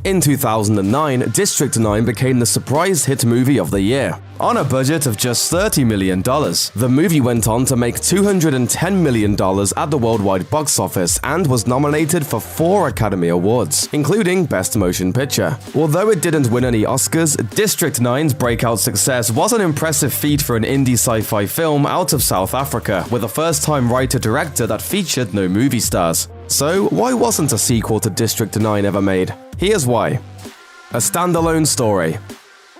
In 2009, District 9 became the surprise hit movie of the year. On a budget of just $30 million, the movie went on to make $210 million at the worldwide box office and was nominated for 4 Academy Awards, including Best Motion Picture. Although it didn't win any Oscars, District 9's breakout success was an impressive feat for an indie sci-fi film out of South Africa, with a first-time writer-director that featured no movie stars. So why wasn't a sequel to District 9 ever made? Here's why. A standalone story.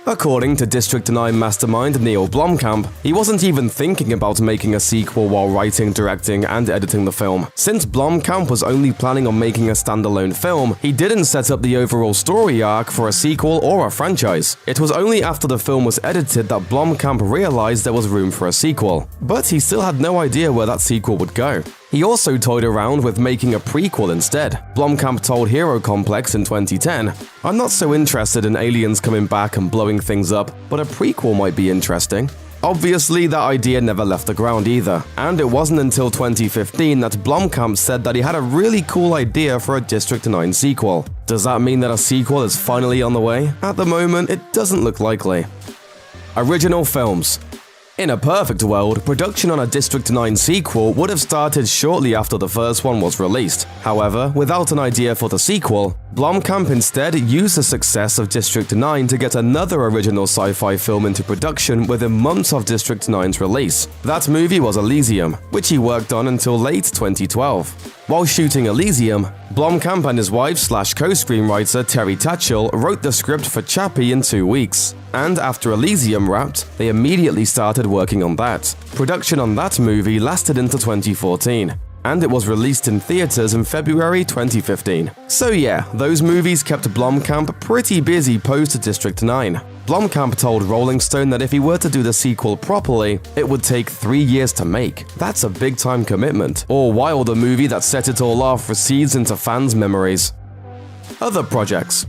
According to District 9 mastermind Neil Blomkamp, he wasn't even thinking about making a sequel while writing, directing, and editing the film. Since Blomkamp was only planning on making a standalone film, he didn't set up the overall story arc for a sequel or a franchise. It was only after the film was edited that Blomkamp realized there was room for a sequel. But he still had no idea where that sequel would go. He also toyed around with making a prequel instead. Blomkamp told Hero Complex in 2010, "I'm not so interested in aliens coming back and blowing things up, but a prequel might be interesting." Obviously, that idea never left the ground either, and it wasn't until 2015 that Blomkamp said that he had a really cool idea for a District 9 sequel. Does that mean that a sequel is finally on the way? At the moment, it doesn't look likely. Original films. In a perfect world, production on a District 9 sequel would have started shortly after the first one was released. However, without an idea for the sequel, Blomkamp instead used the success of District 9 to get another original sci-fi film into production within months of District 9's release. That movie was Elysium, which he worked on until late 2012. While shooting Elysium, Blomkamp and his wife/co-screenwriter Terry Tatchell wrote the script for Chappie in 2 weeks. And after Elysium wrapped, they immediately started working on that. Production on that movie lasted into 2014, and it was released in theaters in February 2015. So yeah, those movies kept Blomkamp pretty busy post-District 9. Blomkamp told Rolling Stone that if he were to do the sequel properly, it would take 3 years to make. That's a big-time commitment, or while the movie that set it all off recedes into fans' memories. Other projects.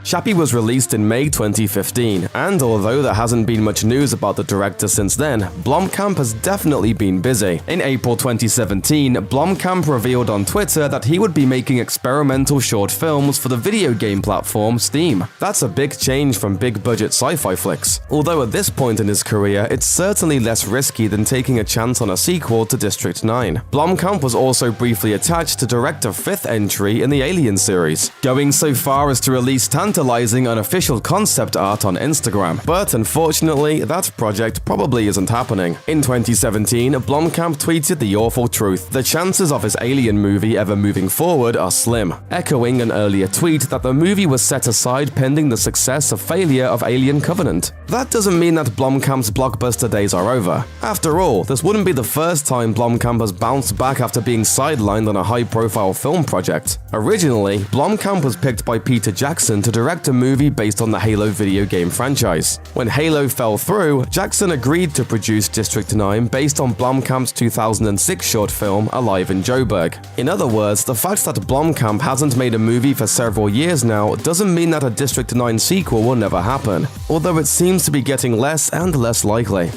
Chappie was released in May 2015, and although there hasn't been much news about the director since then, Blomkamp has definitely been busy. In April 2017, Blomkamp revealed on Twitter that he would be making experimental short films for the video game platform Steam. That's a big change from big-budget sci-fi flicks. Although at this point in his career, it's certainly less risky than taking a chance on a sequel to District 9. Blomkamp was also briefly attached to direct a 5th entry in the Alien series, going so far as to release tantalizing unofficial concept art on Instagram, but unfortunately, that project probably isn't happening. In 2017, Blomkamp tweeted the awful truth: the chances of his Alien movie ever moving forward are slim, echoing an earlier tweet that the movie was set aside pending the success or failure of Alien Covenant. That doesn't mean that Blomkamp's blockbuster days are over. After all, this wouldn't be the first time Blomkamp has bounced back after being sidelined on a high-profile film project. Originally, Blomkamp was picked by Peter Jackson to direct a movie based on the Halo video game franchise. When Halo fell through, Jackson agreed to produce District 9 based on Blomkamp's 2006 short film Alive in Joburg. In other words, the fact that Blomkamp hasn't made a movie for several years now doesn't mean that a District 9 sequel will never happen, although it seems to be getting less and less likely.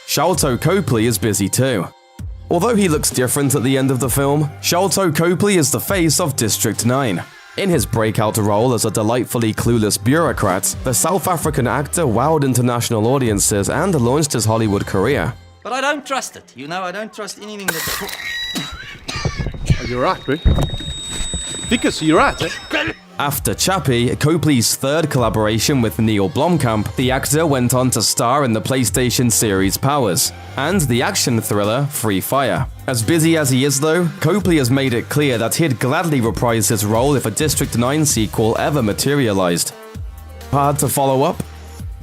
Sharlto Copley is busy too. Although he looks different at the end of the film, Sharlto Copley is the face of District 9. In his breakout role as a delightfully clueless bureaucrat, the South African actor wowed international audiences and launched his Hollywood career. But I don't trust it. You know, I don't trust anything that... Oh, you're right, bro. Vickers, you're right, eh? After Chappie, Copley's third collaboration with Neil Blomkamp, the actor went on to star in the PlayStation series Powers and the action thriller Free Fire. As busy as he is though, Copley has made it clear that he'd gladly reprise his role if a District 9 sequel ever materialized. Hard to follow up?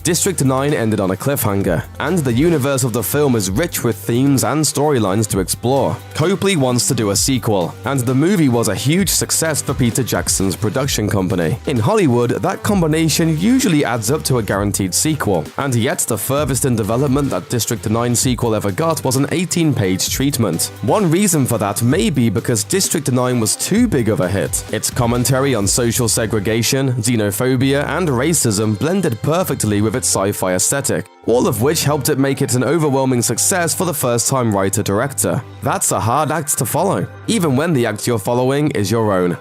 District 9 ended on a cliffhanger, and the universe of the film is rich with themes and storylines to explore. Copley wants to do a sequel, and the movie was a huge success for Peter Jackson's production company. In Hollywood, that combination usually adds up to a guaranteed sequel, and yet the furthest in development that District 9 sequel ever got was an 18-page treatment. One reason for that may be because District 9 was too big of a hit. Its commentary on social segregation, xenophobia, and racism blended perfectly with its sci-fi aesthetic, all of which helped it make it an overwhelming success for the first-time writer-director. That's a hard act to follow, even when the act you're following is your own.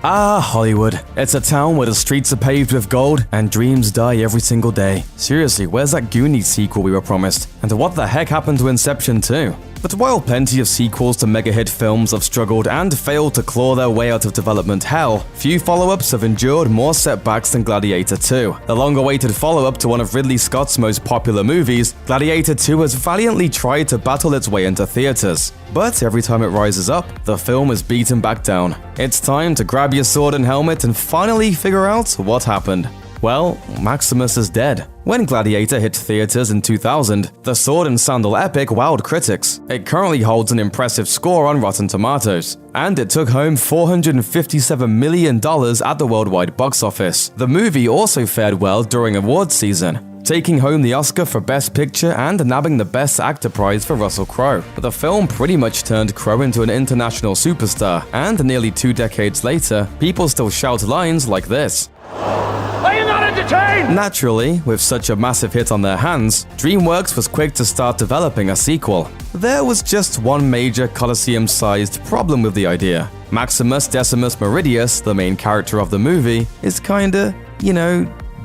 Ah, Hollywood. It's a town where the streets are paved with gold and dreams die every single day. Seriously, where's that Goonies sequel we were promised? And what the heck happened to Inception 2? But while plenty of sequels to mega-hit films have struggled and failed to claw their way out of development hell, few follow-ups have endured more setbacks than Gladiator 2. The long-awaited follow-up to one of Ridley Scott's most popular movies, Gladiator 2 has valiantly tried to battle its way into theaters. But every time it rises up, the film is beaten back down. It's time to grab your sword and helmet and finally figure out what happened. Well, Maximus is dead. When Gladiator hit theaters in 2000, the sword and sandal epic wowed critics. It currently holds an impressive score on Rotten Tomatoes, and it took home $457 million at the worldwide box office. The movie also fared well during awards season, taking home the Oscar for Best Picture and nabbing the Best Actor prize for Russell Crowe. The film pretty much turned Crowe into an international superstar, and nearly 2 decades later, people still shout lines like this. Are you not entertained? Naturally, with such a massive hit on their hands, DreamWorks was quick to start developing a sequel. There was just one major Colosseum-sized problem with the idea. Maximus Decimus Meridius, the main character of the movie, is kinda,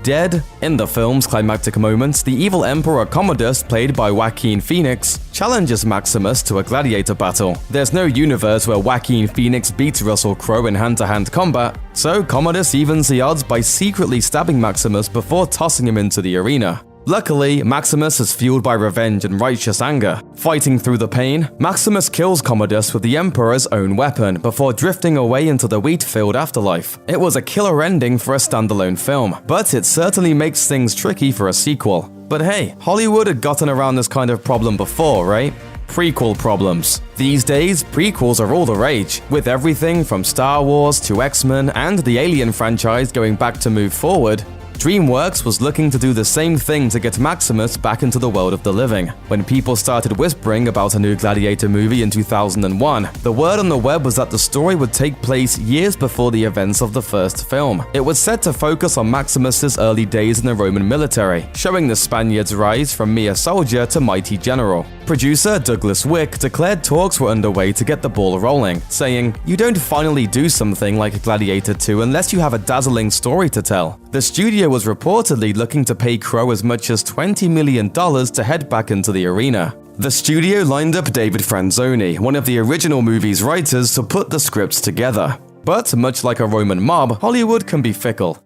dead. In the film's climactic moments, the evil Emperor Commodus, played by Joaquin Phoenix, challenges Maximus to a gladiator battle. There's no universe where Joaquin Phoenix beats Russell Crowe in hand-to-hand combat, so Commodus evens the odds by secretly stabbing Maximus before tossing him into the arena. Luckily, Maximus is fueled by revenge and righteous anger. Fighting through the pain, Maximus kills Commodus with the Emperor's own weapon before drifting away into the wheat-filled afterlife. It was a killer ending for a standalone film, but it certainly makes things tricky for a sequel. But hey, Hollywood had gotten around this kind of problem before, right? Prequel problems. These days, prequels are all the rage, with everything from Star Wars to X-Men and the Alien franchise going back to move forward. DreamWorks was looking to do the same thing to get Maximus back into the world of the living. When people started whispering about a new Gladiator movie in 2001, the word on the web was that the story would take place years before the events of the first film. It was set to focus on Maximus's early days in the Roman military, showing the Spaniards' rise from mere soldier to mighty general. Producer Douglas Wick declared talks were underway to get the ball rolling, saying, "You don't finally do something like Gladiator 2 unless you have a dazzling story to tell." The studio was reportedly looking to pay Crowe as much as $20 million to head back into the arena. The studio lined up David Franzoni, one of the original movie's writers, to put the scripts together. But much like a Roman mob, Hollywood can be fickle.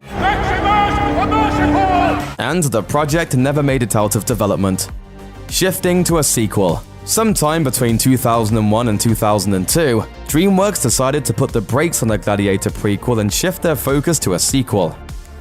And the project never made it out of development. Shifting to a sequel. Sometime between 2001 and 2002, DreamWorks decided to put the brakes on the Gladiator prequel and shift their focus to a sequel.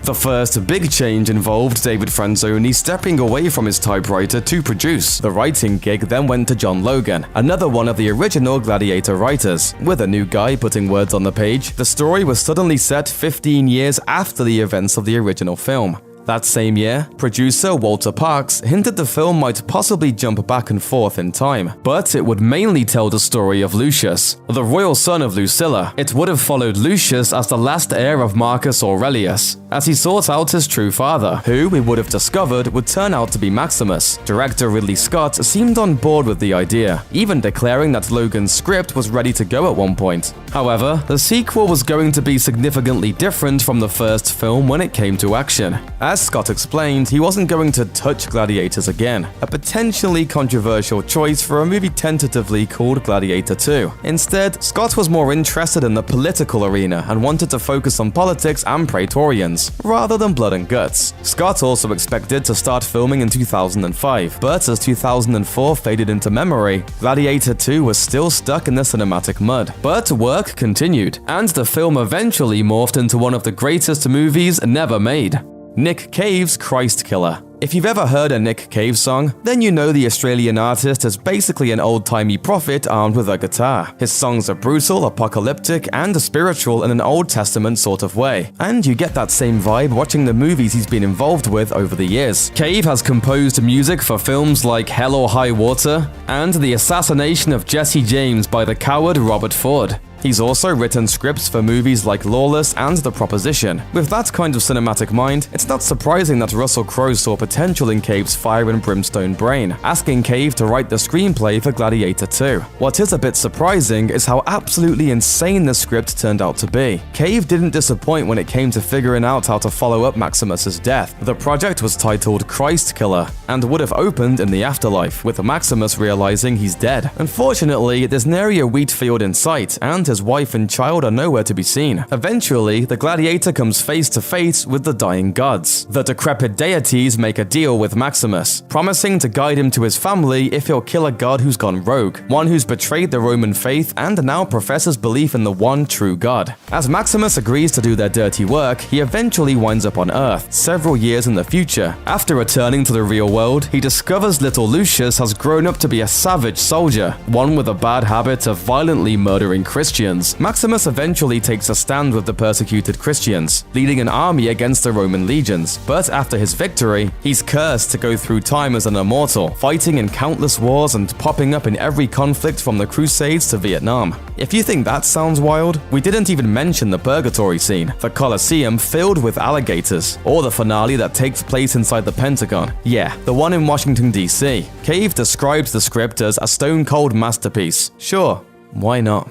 The first big change involved David Franzoni stepping away from his typewriter to produce. The writing gig then went to John Logan, another one of the original Gladiator writers. With a new guy putting words on the page, the story was suddenly set 15 years after the events of the original film. That same year, producer Walter Parks hinted the film might possibly jump back and forth in time, but it would mainly tell the story of Lucius, the royal son of Lucilla. It would have followed Lucius as the last heir of Marcus Aurelius, as he sought out his true father, who we would have discovered would turn out to be Maximus. Director Ridley Scott seemed on board with the idea, even declaring that Logan's script was ready to go at one point. However, the sequel was going to be significantly different from the first film when it came to action. As Scott explained, he wasn't going to touch gladiators again, a potentially controversial choice for a movie tentatively called Gladiator 2. Instead, Scott was more interested in the political arena and wanted to focus on politics and praetorians, rather than blood and guts. Scott also expected to start filming in 2005, but as 2004 faded into memory, Gladiator 2 was still stuck in the cinematic mud. But work continued, and the film eventually morphed into one of the greatest movies never made. Nick Cave's Christ Killer. If you've ever heard a Nick Cave song, then you know the Australian artist is basically an old-timey prophet armed with a guitar. His songs are brutal, apocalyptic, and spiritual in an Old Testament sort of way, and you get that same vibe watching the movies he's been involved with over the years. Cave has composed music for films like Hell or High Water and The Assassination of Jesse James by the coward Robert Ford. He's also written scripts for movies like Lawless and The Proposition. With that kind of cinematic mind, it's not surprising that Russell Crowe saw potential in Cave's fire and brimstone brain, asking Cave to write the screenplay for Gladiator 2. What is a bit surprising is how absolutely insane the script turned out to be. Cave didn't disappoint when it came to figuring out how to follow up Maximus's death. The project was titled Christ Killer and would have opened in the afterlife, with Maximus realizing he's dead. Unfortunately, there's nary a wheat field in sight, and his wife and child are nowhere to be seen. Eventually, the Gladiator comes face to face with the dying gods. The decrepit deities make a deal with Maximus, promising to guide him to his family if he'll kill a god who's gone rogue, one who's betrayed the Roman faith and now professes belief in the one true god. As Maximus agrees to do their dirty work, he eventually winds up on Earth, several years in the future. After returning to the real world, he discovers little Lucius has grown up to be a savage soldier, one with a bad habit of violently murdering Christians. Maximus eventually takes a stand with the persecuted Christians, leading an army against the Roman legions, but after his victory, he's cursed to go through time as an immortal, fighting in countless wars and popping up in every conflict from the Crusades to Vietnam. If you think that sounds wild, we didn't even mention the Purgatory scene, the Colosseum filled with alligators, or the finale that takes place inside the Pentagon. Yeah, the one in Washington, D.C. Cave describes the script as a stone-cold masterpiece. Sure, why not?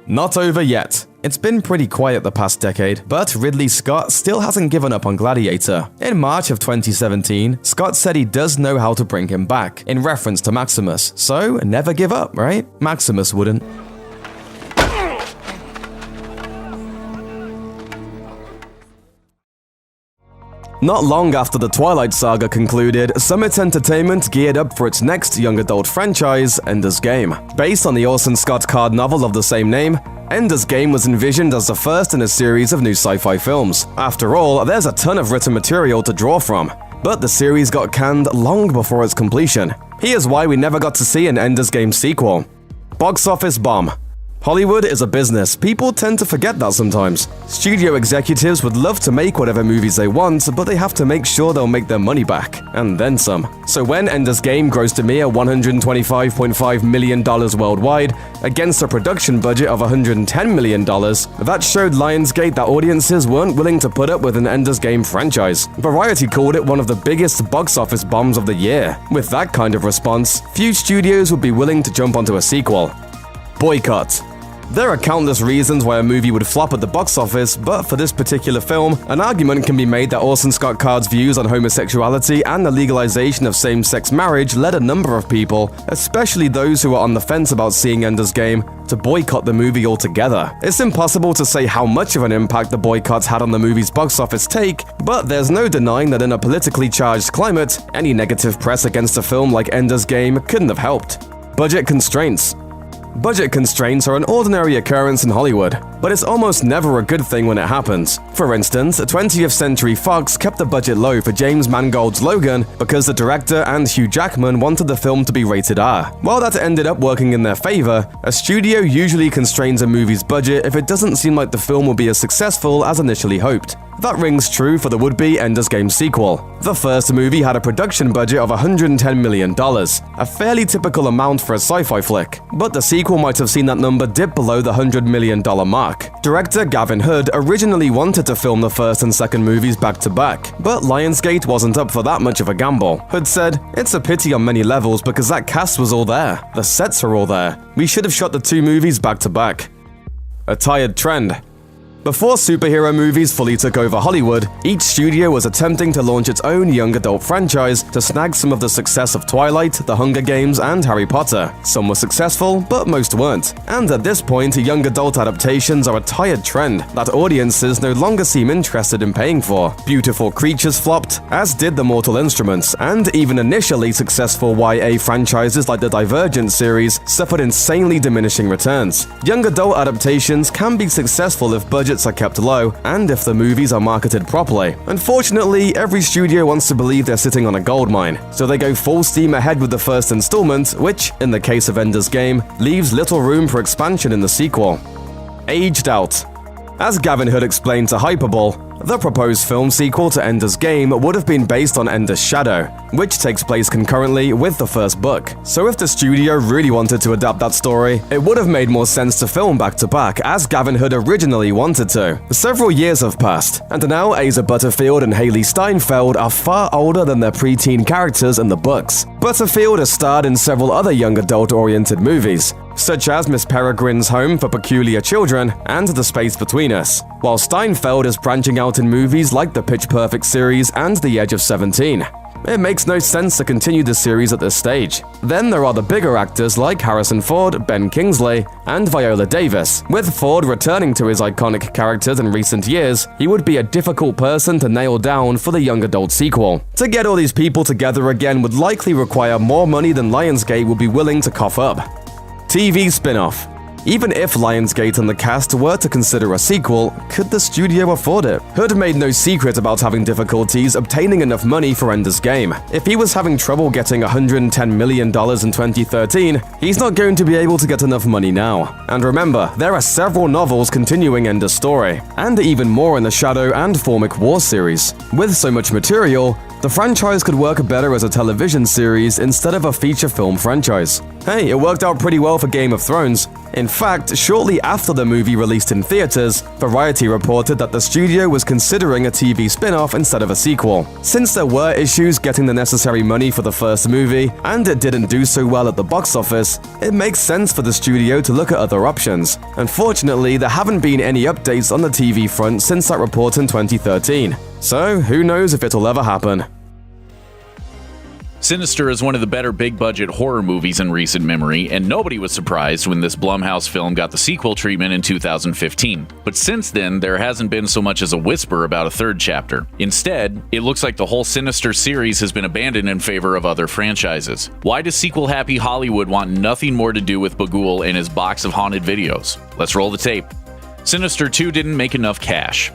Not over yet. It's been pretty quiet the past decade, but Ridley Scott still hasn't given up on Gladiator. In March of 2017, Scott said he does know how to bring him back, in reference to Maximus. So, never give up, right? Maximus wouldn't. Not long after the Twilight Saga concluded, Summit Entertainment geared up for its next young adult franchise, Ender's Game. Based on the Orson Scott Card novel of the same name, Ender's Game was envisioned as the first in a series of new sci-fi films. After all, there's a ton of written material to draw from. But the series got canned long before its completion. Here's why we never got to see an Ender's Game sequel. Box office bomb. Hollywood is a business. People tend to forget that sometimes. Studio executives would love to make whatever movies they want, but they have to make sure they'll make their money back, and then some. So when Ender's Game grossed a mere $125.5 million worldwide, against a production budget of $110 million, that showed Lionsgate that audiences weren't willing to put up with an Ender's Game franchise. Variety called it one of the biggest box office bombs of the year. With that kind of response, few studios would be willing to jump onto a sequel. Boycott. There are countless reasons why a movie would flop at the box office, but for this particular film, an argument can be made that Orson Scott Card's views on homosexuality and the legalization of same-sex marriage led a number of people, especially those who are on the fence about seeing Ender's Game, to boycott the movie altogether. It's impossible to say how much of an impact the boycotts had on the movie's box office take, but there's no denying that in a politically charged climate, any negative press against a film like Ender's Game couldn't have helped. Budget constraints. Budget constraints are an ordinary occurrence in Hollywood, but it's almost never a good thing when it happens. For instance, 20th Century Fox kept the budget low for James Mangold's Logan because the director and Hugh Jackman wanted the film to be rated R. While that ended up working in their favor, a studio usually constrains a movie's budget if it doesn't seem like the film will be as successful as initially hoped. That rings true for the would-be Ender's Game sequel. The first movie had a production budget of $110 million, a fairly typical amount for a sci-fi flick, but the sequel might have seen that number dip below the $100 million mark. Director Gavin Hood originally wanted to film the first and second movies back-to-back, but Lionsgate wasn't up for that much of a gamble. Hood said, "It's a pity on many levels because that cast was all there. The sets are all there. We should have shot the two movies back-to-back." A tired trend. Before superhero movies fully took over Hollywood, each studio was attempting to launch its own young adult franchise to snag some of the success of Twilight, The Hunger Games, and Harry Potter. Some were successful, but most weren't. And at this point, young adult adaptations are a tired trend that audiences no longer seem interested in paying for. Beautiful Creatures flopped, as did The Mortal Instruments, and even initially successful YA franchises like the Divergent series suffered insanely diminishing returns. Young adult adaptations can be successful if budgets are kept low, and if the movies are marketed properly. Unfortunately, every studio wants to believe they're sitting on a gold mine, so they go full steam ahead with the first installment, which, in the case of Ender's Game, leaves little room for expansion in the sequel. Aged out. As Gavin Hood explained to Hyperbole, The proposed film sequel to Ender's Game would have been based on Ender's Shadow, which takes place concurrently with the first book. So if the studio really wanted to adapt that story, it would have made more sense to film back-to-back as Gavin Hood originally wanted to. Several years have passed, and now Asa Butterfield and Haley Steinfeld are far older than their preteen characters in the books. Butterfield has starred in several other young adult-oriented movies, such as Miss Peregrine's Home for Peculiar Children and The Space Between Us, while Steinfeld is branching out in movies like the Pitch Perfect series and The Edge of 17. It makes no sense to continue the series at this stage. Then there are the bigger actors like Harrison Ford, Ben Kingsley, and Viola Davis. With Ford returning to his iconic characters in recent years, he would be a difficult person to nail down for the young adult sequel. To get all these people together again would likely require more money than Lionsgate would be willing to cough up. TV spin-off. Even if Lionsgate and the cast were to consider a sequel, could the studio afford it? Hood made no secret about having difficulties obtaining enough money for Ender's Game. If he was having trouble getting $110 million in 2013, he's not going to be able to get enough money now. And remember, there are several novels continuing Ender's story, and even more in the Shadow and Formic War series. With so much material, the franchise could work better as a television series instead of a feature film franchise. Hey, it worked out pretty well for Game of Thrones. In fact, shortly after the movie released in theaters, Variety reported that the studio was considering a TV spin-off instead of a sequel. Since there were issues getting the necessary money for the first movie, and it didn't do so well at the box office, it makes sense for the studio to look at other options. Unfortunately, there haven't been any updates on the TV front since that report in 2013. So, who knows if it'll ever happen. Sinister is one of the better big-budget horror movies in recent memory, and nobody was surprised when this Blumhouse film got the sequel treatment in 2015. But since then, there hasn't been so much as a whisper about a third chapter. Instead, it looks like the whole Sinister series has been abandoned in favor of other franchises. Why does sequel-happy Hollywood want nothing more to do with Bagul and his box of haunted videos? Let's roll the tape. Sinister 2 didn't make enough cash.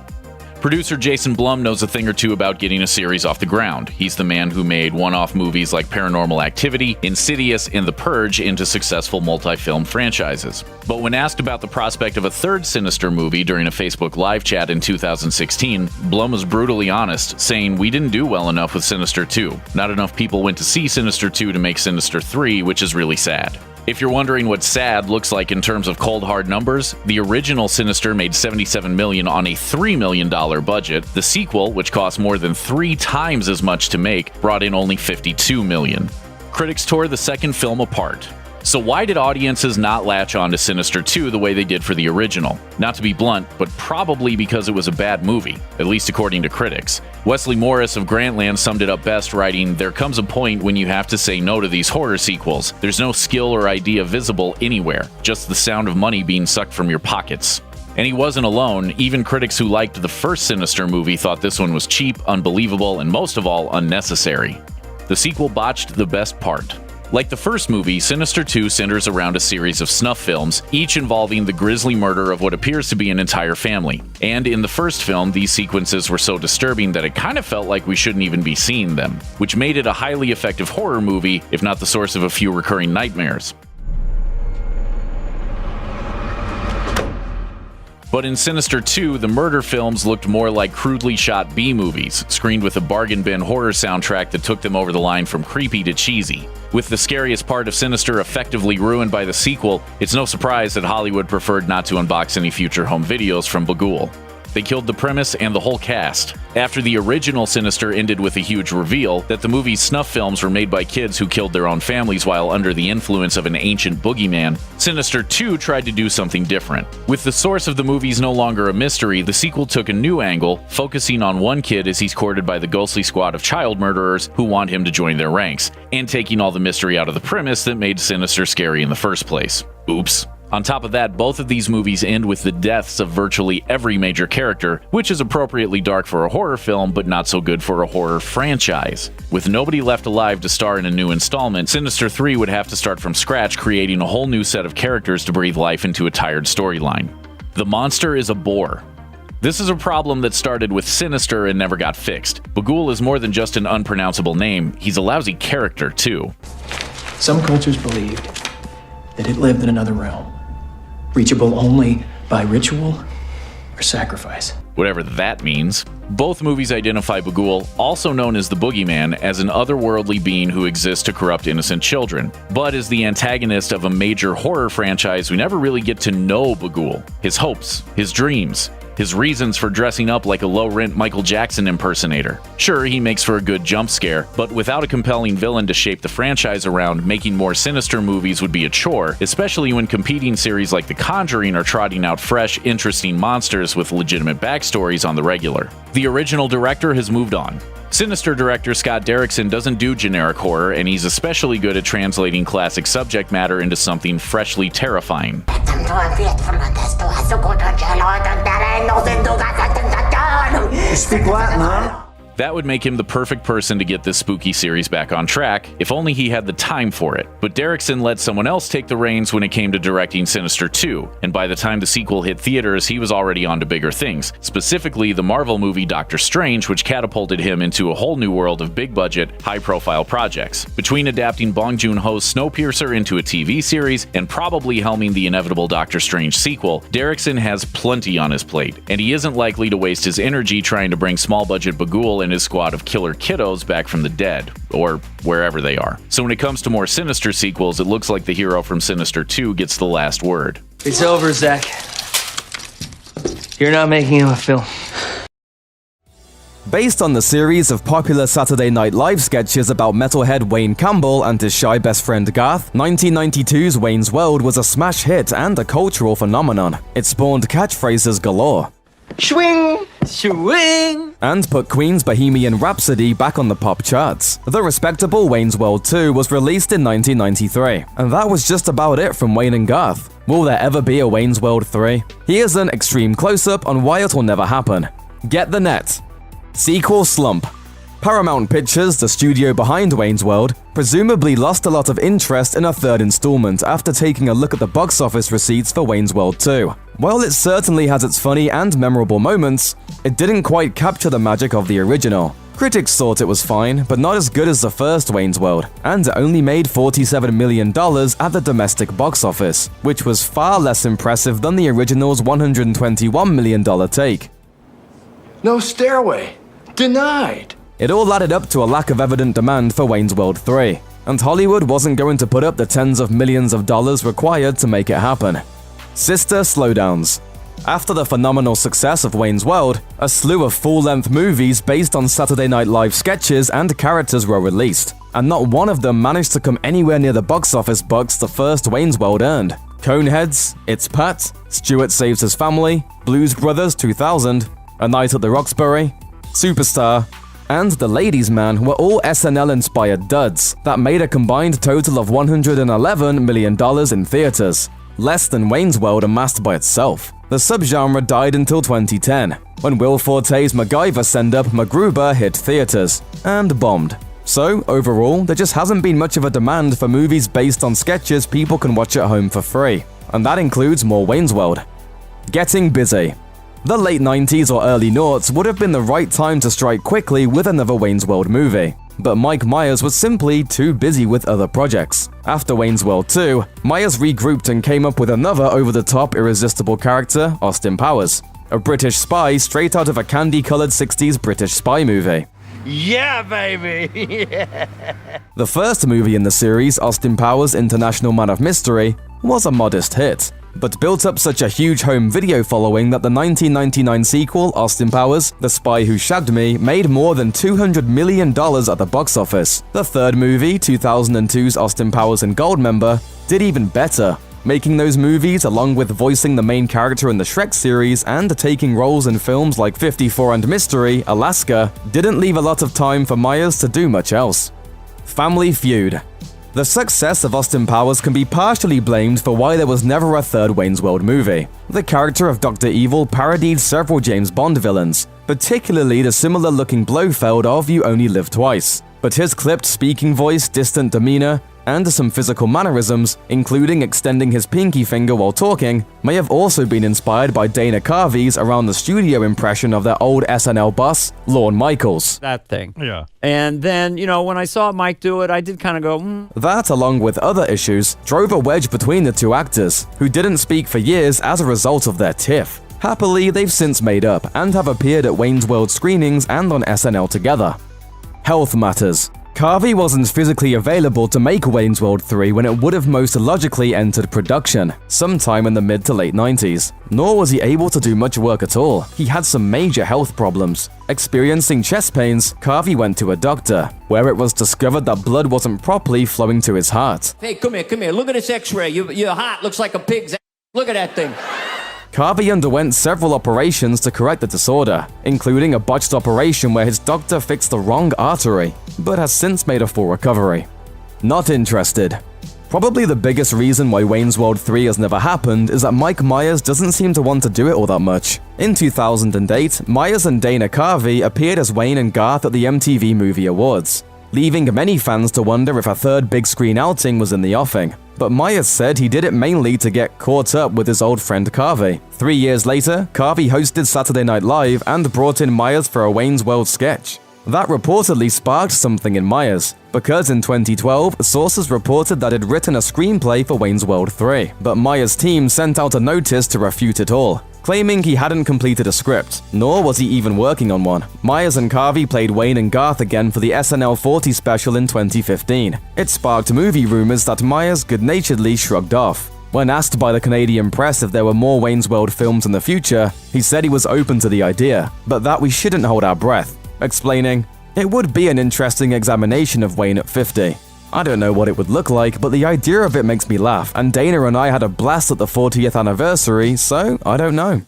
Producer Jason Blum knows a thing or two about getting a series off the ground. He's the man who made one-off movies like Paranormal Activity, Insidious, and The Purge into successful multi-film franchises. But when asked about the prospect of a third Sinister movie during a Facebook live chat in 2016, Blum was brutally honest, saying, "We didn't do well enough with Sinister 2. Not enough people went to see Sinister 2 to make Sinister 3, which is really sad." If you're wondering what sad looks like in terms of cold hard numbers, the original Sinister made $77 million on a $3 million budget. The sequel, which cost more than 3 times as much to make, brought in only $52 million. Critics tore the second film apart. So why did audiences not latch on to Sinister 2 the way they did for the original? Not to be blunt, but probably because it was a bad movie, at least according to critics. Wesley Morris of Grantland summed it up best, writing, "There comes a point when you have to say no to these horror sequels. There's no skill or idea visible anywhere, just the sound of money being sucked from your pockets." And he wasn't alone. Even critics who liked the first Sinister movie thought this one was cheap, unbelievable, and most of all, unnecessary. The sequel botched the best part. Like the first movie, Sinister 2 centers around a series of snuff films, each involving the grisly murder of what appears to be an entire family. And in the first film, these sequences were so disturbing that it kind of felt like we shouldn't even be seeing them, which made it a highly effective horror movie, if not the source of a few recurring nightmares. But in Sinister 2, the murder films looked more like crudely shot B-movies, screened with a bargain bin horror soundtrack that took them over the line from creepy to cheesy. With the scariest part of Sinister effectively ruined by the sequel, it's no surprise that Hollywood preferred not to unbox any future home videos from Bagul. They killed the premise and the whole cast. After the original Sinister ended with a huge reveal that the movie's snuff films were made by kids who killed their own families while under the influence of an ancient boogeyman, Sinister 2 tried to do something different. With the source of the movies no longer a mystery, the sequel took a new angle, focusing on one kid as he's courted by the ghostly squad of child murderers who want him to join their ranks, and taking all the mystery out of the premise that made Sinister scary in the first place. Oops. On top of that, both of these movies end with the deaths of virtually every major character, which is appropriately dark for a horror film, but not so good for a horror franchise. With nobody left alive to star in a new installment, Sinister 3 would have to start from scratch, creating a whole new set of characters to breathe life into a tired storyline. The monster is a boar. This is a problem that started with Sinister and never got fixed. Bagul is more than just an unpronounceable name, he's a lousy character too. Some cultures believed that it lived in another realm, reachable only by ritual or sacrifice. whatever that means. Both movies identify Bagul, also known as the Boogeyman, as an otherworldly being who exists to corrupt innocent children. But as the antagonist of a major horror franchise, we never really get to know Bagul, his hopes, his dreams, his reasons for dressing up like a low-rent Michael Jackson impersonator. Sure, he makes for a good jump scare, but without a compelling villain to shape the franchise around, making more Sinister movies would be a chore, especially when competing series like The Conjuring are trotting out fresh, interesting monsters with legitimate backstories on the regular. The original director has moved on. Sinister director Scott Derrickson doesn't do generic horror, and he's especially good at translating classic subject matter into something freshly terrifying. You speak Latin, huh? That would make him the perfect person to get this spooky series back on track, if only he had the time for it. But Derrickson let someone else take the reins when it came to directing Sinister 2, and by the time the sequel hit theaters, he was already on to bigger things, specifically the Marvel movie Doctor Strange, which catapulted him into a whole new world of big-budget, high-profile projects. Between adapting Bong Joon-ho's Snowpiercer into a TV series, and probably helming the inevitable Doctor Strange sequel, Derrickson has plenty on his plate, and he isn't likely to waste his energy trying to bring small-budget Bagul and his squad of killer kiddos back from the dead, or wherever they are. So when it comes to more Sinister sequels, it looks like the hero from Sinister 2 gets the last word. It's over, Zach. You're not making him a film. Based on the series of popular Saturday Night Live sketches about metalhead Wayne Campbell and his shy best friend Garth, 1992's Wayne's World was a smash hit and a cultural phenomenon. It spawned catchphrases galore. Swing! Swing! And put Queen's Bohemian Rhapsody back on the pop charts. The respectable Wayne's World 2 was released in 1993, and that was just about it from Wayne and Garth. Will there ever be a Wayne's World 3? Here's an extreme close-up on why it will never happen. Get the net. Sequel slump. Paramount Pictures, the studio behind Wayne's World, presumably lost a lot of interest in a third installment after taking a look at the box office receipts for Wayne's World 2. While it certainly has its funny and memorable moments, it didn't quite capture the magic of the original. Critics thought it was fine, but not as good as the first Wayne's World, and it only made $47 million at the domestic box office, which was far less impressive than the original's $121 million take. No stairway. Denied. It all added up to a lack of evident demand for Wayne's World 3, and Hollywood wasn't going to put up the tens of millions of dollars required to make it happen. Sister slowdowns. After the phenomenal success of Wayne's World, a slew of full-length movies based on Saturday Night Live sketches and characters were released, and not one of them managed to come anywhere near the box office bucks the first Wayne's World earned. Coneheads, It's Pat, Stuart Saves His Family, Blues Brothers 2000, A Night at the Roxbury, Superstar, and The Ladies' Man were all SNL-inspired duds that made a combined total of $111 million in theaters, less than Wayne's World amassed by itself. The subgenre died until 2010, when Will Forte's MacGyver send-up MacGruber hit theaters, and bombed. So, overall, there just hasn't been much of a demand for movies based on sketches people can watch at home for free, and that includes more Wayne's World. Getting busy. The late 90s or early noughts would have been the right time to strike quickly with another Wayne's World movie, but Mike Myers was simply too busy with other projects. After Wayne's World 2, Myers regrouped and came up with another over-the-top irresistible character, Austin Powers, a British spy straight out of a candy-colored 60s British spy movie. Yeah, baby! The first movie in the series, Austin Powers International Man of Mystery, was a modest hit, but built up such a huge home video following that the 1999 sequel, Austin Powers, The Spy Who Shagged Me, made more than $200 million at the box office. The third movie, 2002's Austin Powers and Goldmember, did even better, making those movies along with voicing the main character in the Shrek series and taking roles in films like 54 and Mystery, Alaska, didn't leave a lot of time for Myers to do much else. Family Feud. The success of Austin Powers can be partially blamed for why there was never a third Wayne's World movie. The character of Dr. Evil parodied several James Bond villains, particularly the similar-looking Blofeld of You Only Live Twice. But his clipped speaking voice, distant demeanor, and some physical mannerisms, including extending his pinky finger while talking, may have also been inspired by Dana Carvey's around the studio impression of their old SNL boss, Lorne Michaels. That thing. Yeah. And then, when I saw Mike do it, I did kind of go, That, along with other issues, drove a wedge between the two actors, who didn't speak for years as a result of their tiff. Happily, they've since made up and have appeared at Wayne's World screenings and on SNL together. Health matters. Carvey wasn't physically available to make Wayne's World 3 when it would have most logically entered production, sometime in the mid to late 90s. Nor was he able to do much work at all. He had some major health problems. Experiencing chest pains, Carvey went to a doctor, where it was discovered that blood wasn't properly flowing to his heart. Hey, come here. Look at this x-ray. Your heart looks like a pig's ass. Look at that thing. Carvey underwent several operations to correct the disorder, including a botched operation where his doctor fixed the wrong artery, but has since made a full recovery. Not interested. Probably the biggest reason why Wayne's World 3 has never happened is that Mike Myers doesn't seem to want to do it all that much. In 2008, Myers and Dana Carvey appeared as Wayne and Garth at the MTV Movie Awards, leaving many fans to wonder if a third big screen outing was in the offing. But Myers said he did it mainly to get caught up with his old friend Carvey. 3 years later, Carvey hosted Saturday Night Live and brought in Myers for a Wayne's World sketch. That reportedly sparked something in Myers, because in 2012, sources reported that he'd written a screenplay for Wayne's World 3, but Myers' team sent out a notice to refute it all, claiming he hadn't completed a script, nor was he even working on one. Myers and Carvey played Wayne and Garth again for the SNL 40 special in 2015. It sparked movie rumors that Myers good-naturedly shrugged off. When asked by the Canadian press if there were more Wayne's World films in the future, he said he was open to the idea, but that we shouldn't hold our breath, explaining, "It would be an interesting examination of Wayne at 50. I don't know what it would look like, but the idea of it makes me laugh, and Dana and I had a blast at the 40th anniversary, so I don't know."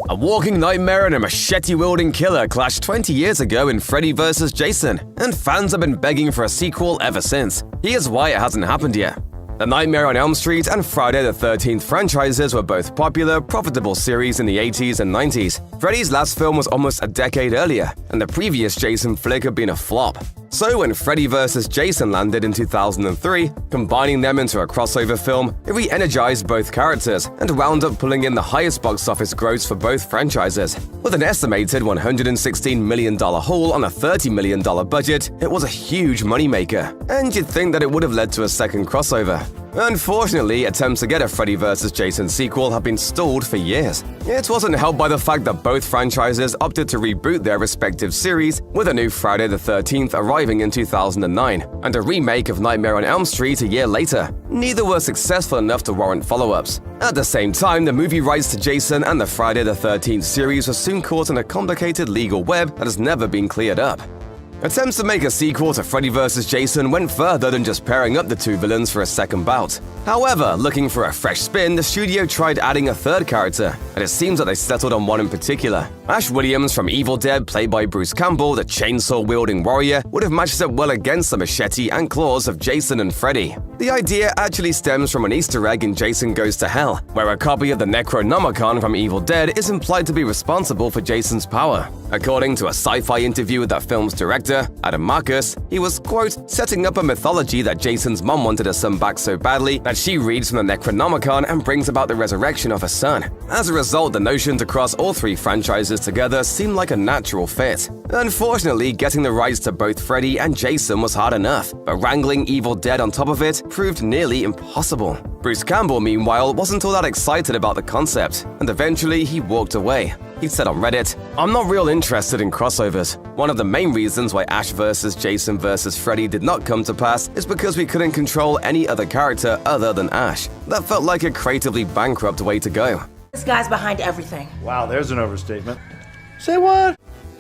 A walking nightmare and a machete-wielding killer clashed 20 years ago in Freddy vs. Jason, and fans have been begging for a sequel ever since. Here's why it hasn't happened yet. The Nightmare on Elm Street and Friday the 13th franchises were both popular, profitable series in the 80s and 90s. Freddy's last film was almost a decade earlier, and the previous Jason flick had been a flop. So when Freddy vs. Jason landed in 2003, combining them into a crossover film, it re-energized both characters and wound up pulling in the highest box office gross for both franchises. With an estimated $116 million haul on a $30 million budget, it was a huge moneymaker, and you'd think that it would have led to a second crossover. Unfortunately, attempts to get a Freddy vs. Jason sequel have been stalled for years. It wasn't helped by the fact that both franchises opted to reboot their respective series, with a new Friday the 13th arriving in 2009, and a remake of Nightmare on Elm Street a year later. Neither were successful enough to warrant follow-ups. At the same time, the movie rights to Jason and the Friday the 13th series were soon caught in a complicated legal web that has never been cleared up. Attempts to make a sequel to Freddy vs. Jason went further than just pairing up the two villains for a second bout. However, looking for a fresh spin, the studio tried adding a third character, and it seems that they settled on one in particular. Ash Williams from Evil Dead, played by Bruce Campbell, the chainsaw-wielding warrior, would have matched up well against the machete and claws of Jason and Freddy. The idea actually stems from an Easter egg in Jason Goes to Hell, where a copy of the Necronomicon from Evil Dead is implied to be responsible for Jason's power. According to a sci-fi interview with that film's director, Adam Marcus, he was, quote, setting up a mythology that Jason's mom wanted her son back so badly that she reads from the Necronomicon and brings about the resurrection of her son. As a result, the notion to cross all three franchises together seemed like a natural fit. Unfortunately, getting the rights to both Freddy and Jason was hard enough, but wrangling Evil Dead on top of it proved nearly impossible. Bruce Campbell, meanwhile, wasn't all that excited about the concept, and eventually he walked away. He said on Reddit, "I'm not real interested in crossovers. One of the main reasons why Ash vs. Jason vs. Freddy did not come to pass is because we couldn't control any other character other than Ash. That felt like a creatively bankrupt way to go." This guy's behind everything. Wow, there's an overstatement. Say what?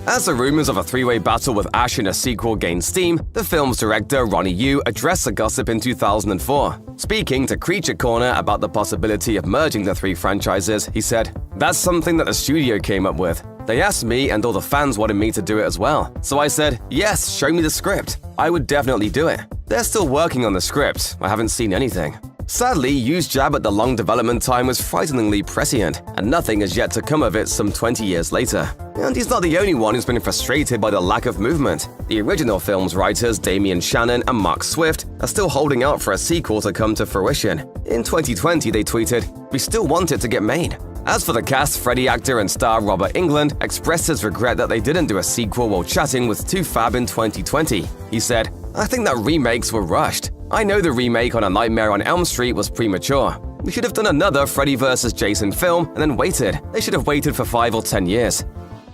As the rumors of a three-way battle with Ash in a sequel gained steam, the film's director, Ronnie Yu, addressed the gossip in 2004. Speaking to Creature Corner about the possibility of merging the three franchises, he said, "That's something that the studio came up with. They asked me and all the fans wanted me to do it as well. So I said, yes, show me the script. I would definitely do it. They're still working on the script. I haven't seen anything." Sadly, Yu's jab at the long development time was frighteningly prescient, and nothing has yet to come of it some 20 years later. And he's not the only one who's been frustrated by the lack of movement. The original film's writers Damian Shannon and Mark Swift are still holding out for a sequel to come to fruition. In 2020, they tweeted, "We still want it to get made." As for the cast, Freddy actor and star Robert Englund expressed his regret that they didn't do a sequel while chatting with 2Fab in 2020. He said, "I think that remakes were rushed. I know the remake on A Nightmare on Elm Street was premature. We should have done another Freddy vs. Jason film and then waited. They should have waited for 5 or 10 years.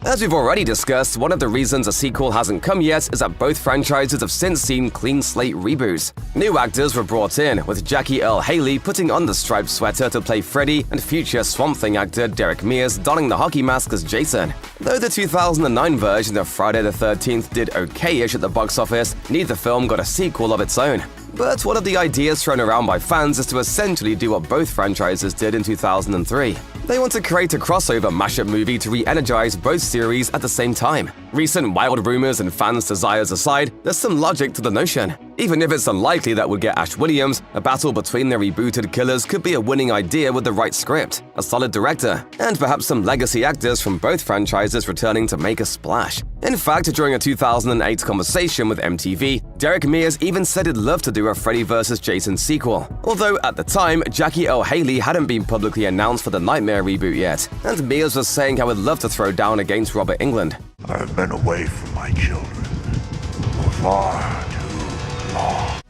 As we've already discussed, one of the reasons a sequel hasn't come yet is that both franchises have since seen clean slate reboots. New actors were brought in, with Jackie Earle Haley putting on the striped sweater to play Freddy and future Swamp Thing actor Derek Mears donning the hockey mask as Jason. Though the 2009 version of Friday the 13th did okay-ish at the box office, neither film got a sequel of its own. But one of the ideas thrown around by fans is to essentially do what both franchises did in 2003. They want to create a crossover mashup movie to re-energize both series at the same time. Recent wild rumors and fans' desires aside, there's some logic to the notion. Even if it's unlikely that we'll get Ash Williams, a battle between the rebooted killers could be a winning idea with the right script, a solid director, and perhaps some legacy actors from both franchises returning to make a splash. In fact, during a 2008 conversation with MTV, Derek Mears even said he'd love to do a Freddy vs. Jason sequel. Although at the time, Jackie Earle Haley hadn't been publicly announced for the Nightmare reboot yet, and Mears was saying how he'd love to throw down against Robert Englund. I've been away from my children for far too long.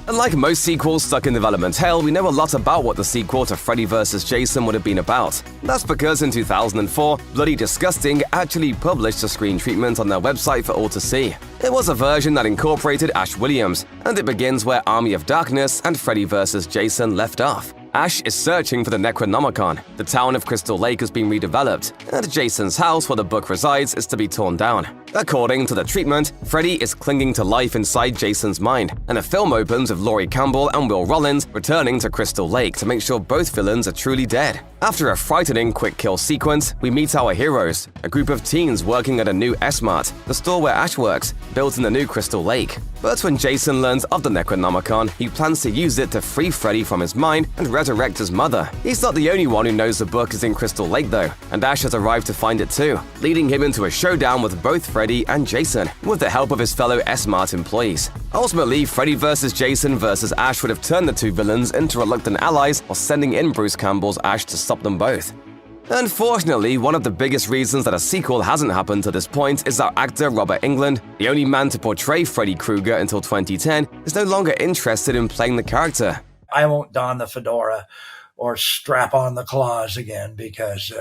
Unlike most sequels stuck in development hell, we know a lot about what the sequel to Freddy vs. Jason would have been about. That's because in 2004, Bloody Disgusting actually published a screen treatment on their website for all to see. It was a version that incorporated Ash Williams, and it begins where Army of Darkness and Freddy vs. Jason left off. Ash is searching for the Necronomicon. The town of Crystal Lake has been redeveloped, and Jason's house where the book resides is to be torn down. According to the treatment, Freddy is clinging to life inside Jason's mind, and the film opens with Laurie Campbell and Will Rollins returning to Crystal Lake to make sure both villains are truly dead. After a frightening quick kill sequence, we meet our heroes, a group of teens working at a new S-Mart, the store where Ash works, built in the new Crystal Lake. But when Jason learns of the Necronomicon, he plans to use it to free Freddy from his mind and resurrect his mother. He's not the only one who knows the book is in Crystal Lake though, and Ash has arrived to find it too, leading him into a showdown with both Freddy and Jason, with the help of his fellow S-Mart employees. Ultimately, Freddy vs. Jason vs. Ash would have turned the two villains into reluctant allies while sending in Bruce Campbell's Ash to stop them both. Unfortunately, one of the biggest reasons that a sequel hasn't happened to this point is that actor Robert Englund, the only man to portray Freddy Krueger until 2010, is no longer interested in playing the character. I won't don the fedora or strap on the claws again because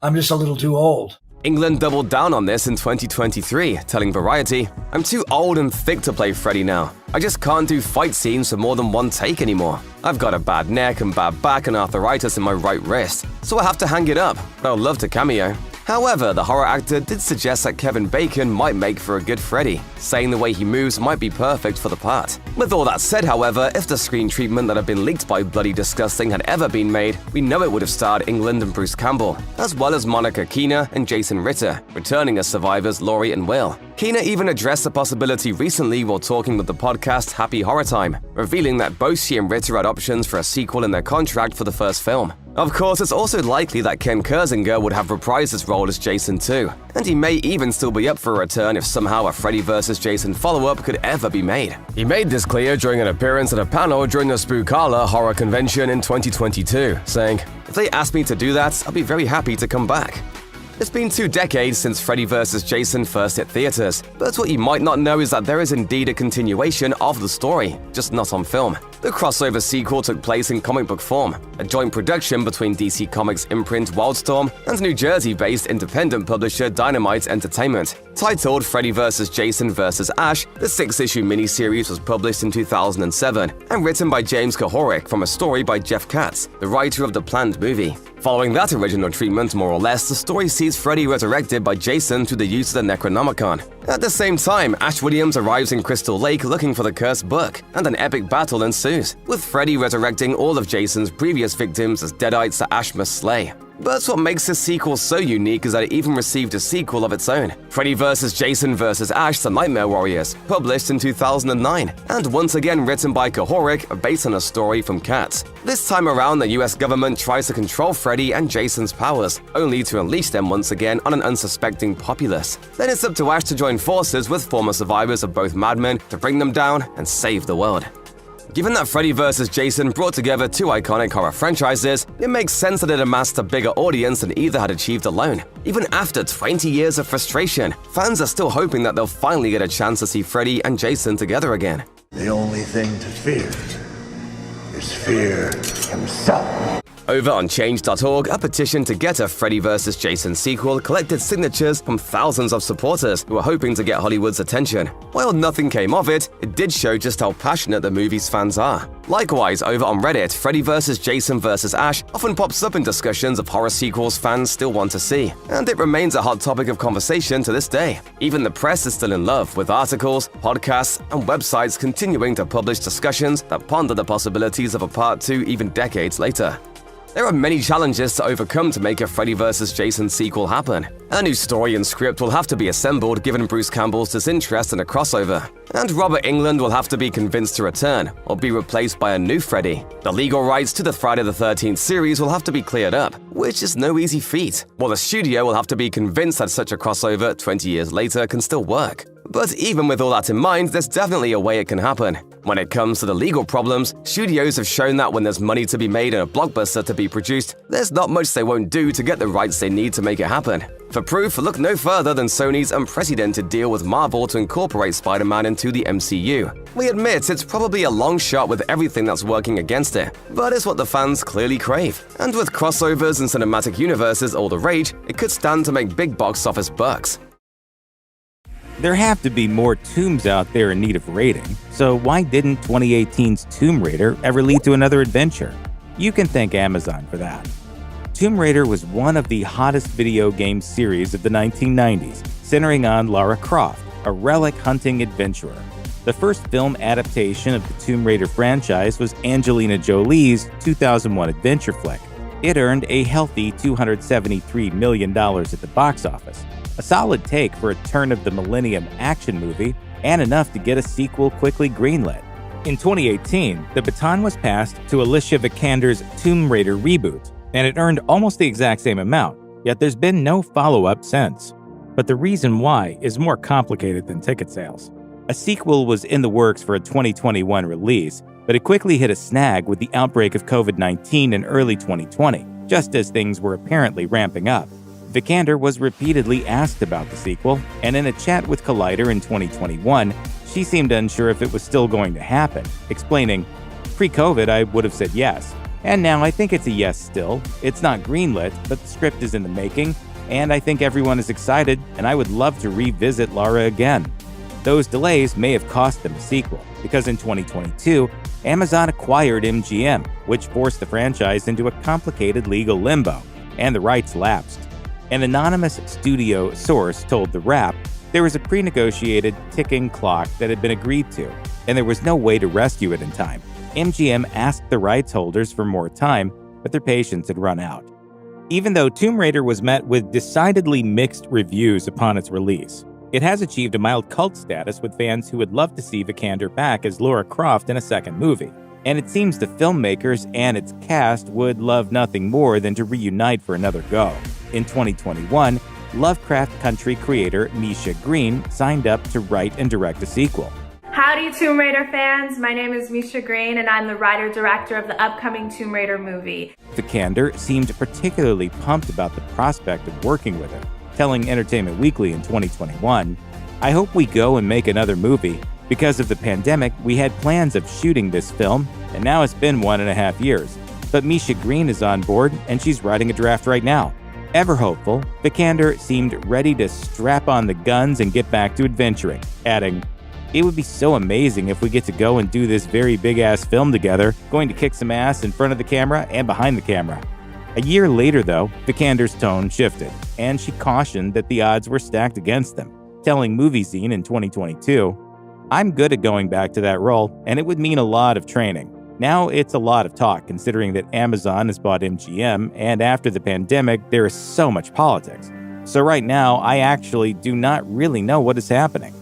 I'm just a little too old. Englund doubled down on this in 2023, telling Variety, "I'm too old and thick to play Freddy now. I just can't do fight scenes for more than one take anymore. I've got a bad neck and bad back and arthritis in my right wrist, so I have to hang it up, but I'd love to cameo." However, the horror actor did suggest that Kevin Bacon might make for a good Freddy, saying the way he moves might be perfect for the part. With all that said, however, if the screen treatment that had been leaked by Bloody Disgusting had ever been made, we know it would have starred Englund and Bruce Campbell, as well as Monica Keena and Jason Ritter, returning as survivors Laurie and Will. Keena even addressed the possibility recently while talking with the podcast Happy Horror Time, revealing that both she and Ritter had options for a sequel in their contract for the first film. Of course, it's also likely that Ken Kersinger would have reprised his role as Jason too, and he may even still be up for a return if somehow a Freddy vs. Jason follow-up could ever be made. He made this clear during an appearance at a panel during the Spookala horror convention in 2022, saying, "If they ask me to do that, I'll be very happy to come back." It's been 2 decades since Freddy vs. Jason first hit theaters, but what you might not know is that there is indeed a continuation of the story, just not on film. The crossover sequel took place in comic book form, a joint production between DC Comics imprint Wildstorm and New Jersey-based independent publisher Dynamite Entertainment. Titled Freddy vs. Jason vs. Ash, the 6-issue miniseries was published in 2007 and written by James Kahoric from a story by Jeff Katz, the writer of the planned movie. Following that original treatment, more or less, the story sees Freddy resurrected by Jason through the use of the Necronomicon. At the same time, Ash Williams arrives in Crystal Lake looking for the cursed book, and an epic battle ensues, with Freddy resurrecting all of Jason's previous victims as deadites that Ash must slay. But what makes this sequel so unique is that it even received a sequel of its own, Freddy vs. Jason vs. Ash: The Nightmare Warriors, published in 2009, and once again written by Kahoric, based on a story from Katz. This time around, the US government tries to control Freddy and Jason's powers, only to unleash them once again on an unsuspecting populace. Then it's up to Ash to join forces with former survivors of both Mad Men to bring them down and save the world. Given that Freddy vs. Jason brought together 2 iconic horror franchises, it makes sense that it amassed a bigger audience than either had achieved alone. Even after 20 years of frustration, fans are still hoping that they'll finally get a chance to see Freddy and Jason together again. The only thing to fear is fear himself. Over on Change.org, a petition to get a Freddy vs. Jason sequel collected signatures from thousands of supporters who were hoping to get Hollywood's attention. While nothing came of it, it did show just how passionate the movie's fans are. Likewise, over on Reddit, Freddy vs. Jason vs. Ash often pops up in discussions of horror sequels fans still want to see, and it remains a hot topic of conversation to this day. Even the press is still in love, with articles, podcasts, and websites continuing to publish discussions that ponder the possibilities of a Part 2 even decades later. There are many challenges to overcome to make a Freddy vs. Jason sequel happen. A new story and script will have to be assembled given Bruce Campbell's disinterest in a crossover, and Robert Englund will have to be convinced to return or be replaced by a new Freddy. The legal rights to the Friday the 13th series will have to be cleared up, which is no easy feat, while the studio will have to be convinced that such a crossover 20 years later can still work. But even with all that in mind, there's definitely a way it can happen. When it comes to the legal problems, studios have shown that when there's money to be made and a blockbuster to be produced, there's not much they won't do to get the rights they need to make it happen. For proof, look no further than Sony's unprecedented deal with Marvel to incorporate Spider-Man into the MCU. We admit it's probably a long shot with everything that's working against it, but it's what the fans clearly crave. And with crossovers and cinematic universes all the rage, it could stand to make big box office bucks. There have to be more tombs out there in need of raiding, so why didn't 2018's Tomb Raider ever lead to another adventure? You can thank Amazon for that. Tomb Raider was one of the hottest video game series of the 1990s, centering on Lara Croft, a relic hunting adventurer. The first film adaptation of the Tomb Raider franchise was Angelina Jolie's 2001 adventure flick. It earned a healthy $273 million at the box office, a solid take for a turn-of-the-millennium action movie, and enough to get a sequel quickly greenlit. In 2018, the baton was passed to Alicia Vikander's Tomb Raider reboot, and it earned almost the exact same amount, yet there's been no follow-up since. But the reason why is more complicated than ticket sales. A sequel was in the works for a 2021 release, but it quickly hit a snag with the outbreak of COVID-19 in early 2020, just as things were apparently ramping up. Vikander was repeatedly asked about the sequel, and in a chat with Collider in 2021, she seemed unsure if it was still going to happen, explaining, "Pre-COVID, I would have said yes, and now I think it's a yes still. It's not greenlit, but the script is in the making, and I think everyone is excited, and I would love to revisit Lara again." Those delays may have cost them a sequel, because in 2022, Amazon acquired MGM, which forced the franchise into a complicated legal limbo, and the rights lapsed. An anonymous studio source told The Wrap there was a pre-negotiated ticking clock that had been agreed to, and there was no way to rescue it in time. MGM asked the rights holders for more time, but their patience had run out. Even though Tomb Raider was met with decidedly mixed reviews upon its release, it has achieved a mild cult status with fans who would love to see Vikander back as Lara Croft in a second movie. And it seems the filmmakers and its cast would love nothing more than to reunite for another go. In 2021, Lovecraft Country creator Misha Green signed up to write and direct a sequel. Howdy Tomb Raider fans, my name is Misha Green and I'm the writer-director of the upcoming Tomb Raider movie. Vikander seemed particularly pumped about the prospect of working with him, telling Entertainment Weekly in 2021, "I hope we go and make another movie. Because of the pandemic, we had plans of shooting this film, and now it's been 1.5 years. But Misha Green is on board, and she's writing a draft right now." Ever hopeful, Vikander seemed ready to strap on the guns and get back to adventuring, adding, "It would be so amazing if we get to go and do this very big-ass film together, going to kick some ass in front of the camera and behind the camera." A year later, though, Vikander's tone shifted, and she cautioned that the odds were stacked against them, telling MovieZine in 2022, "I'm good at going back to that role, and it would mean a lot of training. Now it's a lot of talk considering that Amazon has bought MGM, and after the pandemic, there is so much politics. So right now, I actually do not really know what is happening."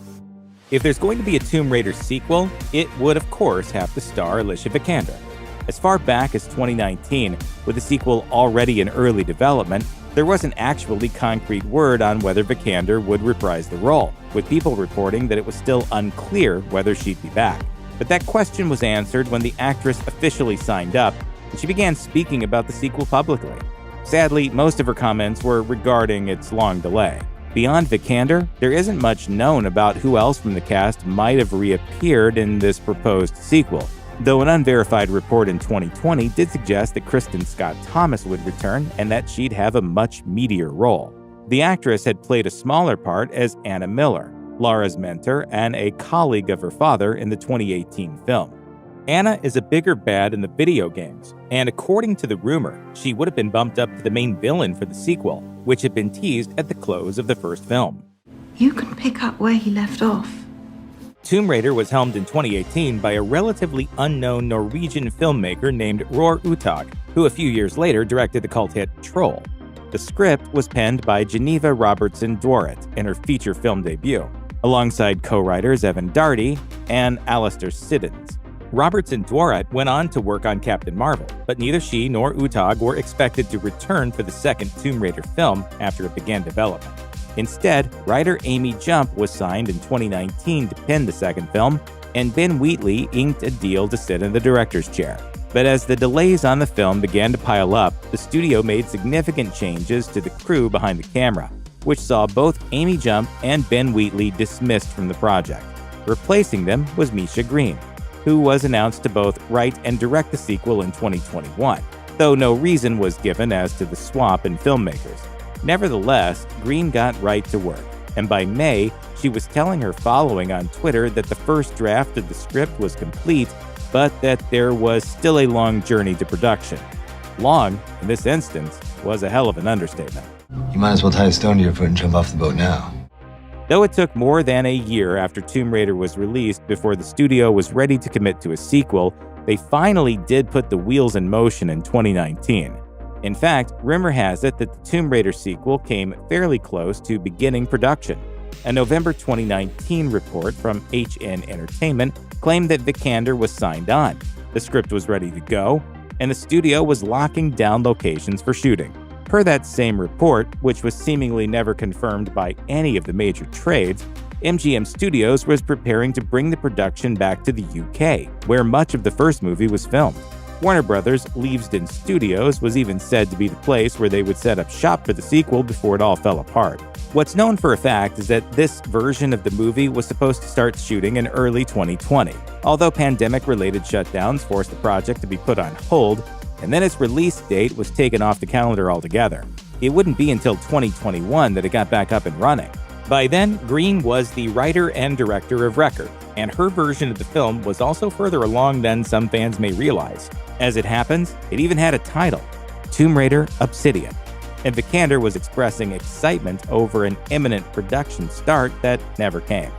If there's going to be a Tomb Raider sequel, it would of course have to star Alicia Vikander. As far back as 2019, with the sequel already in early development, there wasn't actually concrete word on whether Vikander would reprise the role, with people reporting that it was still unclear whether she'd be back. But that question was answered when the actress officially signed up, and she began speaking about the sequel publicly. Sadly, most of her comments were regarding its long delay. Beyond Vikander, there isn't much known about who else from the cast might have reappeared in this proposed sequel, though an unverified report in 2020 did suggest that Kristen Scott Thomas would return and that she'd have a much meatier role. The actress had played a smaller part as Anna Miller, Laura's mentor and a colleague of her father in the 2018 film. Anna is a bigger bad in the video games, and according to the rumor, she would have been bumped up to the main villain for the sequel, which had been teased at the close of the first film. You can pick up where he left off. Tomb Raider was helmed in 2018 by a relatively unknown Norwegian filmmaker named Roar Uthaug, who a few years later directed the cult hit Troll. The script was penned by Geneva Robertson Dworet in her feature film debut, alongside co-writers Evan Darty and Alistair Siddons. Robertson Dworet went on to work on Captain Marvel, but neither she nor Uthaug were expected to return for the second Tomb Raider film after it began development. Instead, writer Amy Jump was signed in 2019 to pen the second film, and Ben Wheatley inked a deal to sit in the director's chair. But as the delays on the film began to pile up, the studio made significant changes to the crew behind the camera, which saw both Amy Jump and Ben Wheatley dismissed from the project. Replacing them was Misha Green, who was announced to both write and direct the sequel in 2021, though no reason was given as to the swap in filmmakers. Nevertheless, Green got right to work, and by May, she was telling her following on Twitter that the first draft of the script was complete, but that there was still a long journey to production. Long, in this instance, was a hell of an understatement. You might as well tie a stone to your foot and jump off the boat now. Though it took more than a year after Tomb Raider was released before the studio was ready to commit to a sequel, they finally did put the wheels in motion in 2019. In fact, rumor has it that the Tomb Raider sequel came fairly close to beginning production. A November 2019 report from HN Entertainment claimed that Vikander was signed on, the script was ready to go, and the studio was locking down locations for shooting. Per that same report, which was seemingly never confirmed by any of the major trades, MGM Studios was preparing to bring the production back to the UK, where much of the first movie was filmed. Warner Brothers' Leavesden Studios was even said to be the place where they would set up shop for the sequel before it all fell apart. What's known for a fact is that this version of the movie was supposed to start shooting in early 2020, although pandemic-related shutdowns forced the project to be put on hold, and then its release date was taken off the calendar altogether. It wouldn't be until 2021 that it got back up and running. By then, Green was the writer and director of record, and her version of the film was also further along than some fans may realize. As it happens, it even had a title, Tomb Raider Obsidian, and Vikander was expressing excitement over an imminent production start that never came.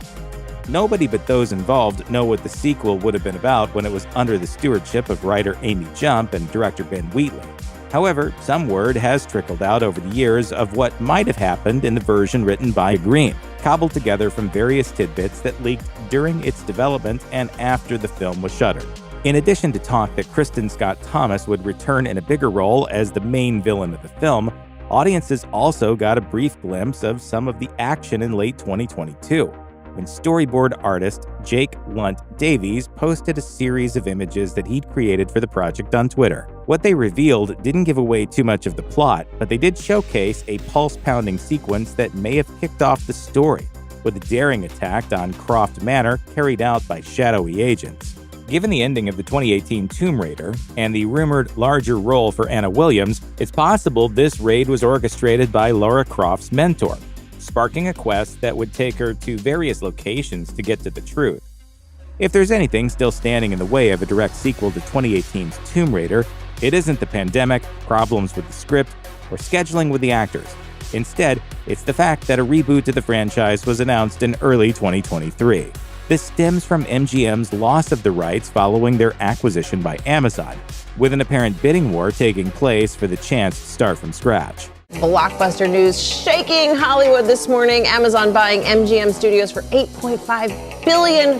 Nobody but those involved know what the sequel would have been about when it was under the stewardship of writer Amy Jump and director Ben Wheatley. However, some word has trickled out over the years of what might have happened in the version written by Green, cobbled together from various tidbits that leaked during its development and after the film was shuttered. In addition to talk that Kristen Scott Thomas would return in a bigger role as the main villain of the film, audiences also got a brief glimpse of some of the action in late 2022, when storyboard artist Jake Lunt Davies posted a series of images that he'd created for the project on Twitter. What they revealed didn't give away too much of the plot, but they did showcase a pulse-pounding sequence that may have kicked off the story, with a daring attack on Croft Manor carried out by shadowy agents. Given the ending of the 2018 Tomb Raider and the rumored larger role for Anna Williams, it's possible this raid was orchestrated by Lara Croft's mentor, sparking a quest that would take her to various locations to get to the truth. If there's anything still standing in the way of a direct sequel to 2018's Tomb Raider, it isn't the pandemic, problems with the script, or scheduling with the actors. Instead, it's the fact that a reboot to the franchise was announced in early 2023. This stems from MGM's loss of the rights following their acquisition by Amazon, with an apparent bidding war taking place for the chance to start from scratch. Blockbuster news shaking Hollywood this morning. Amazon buying MGM Studios for $8.5 billion.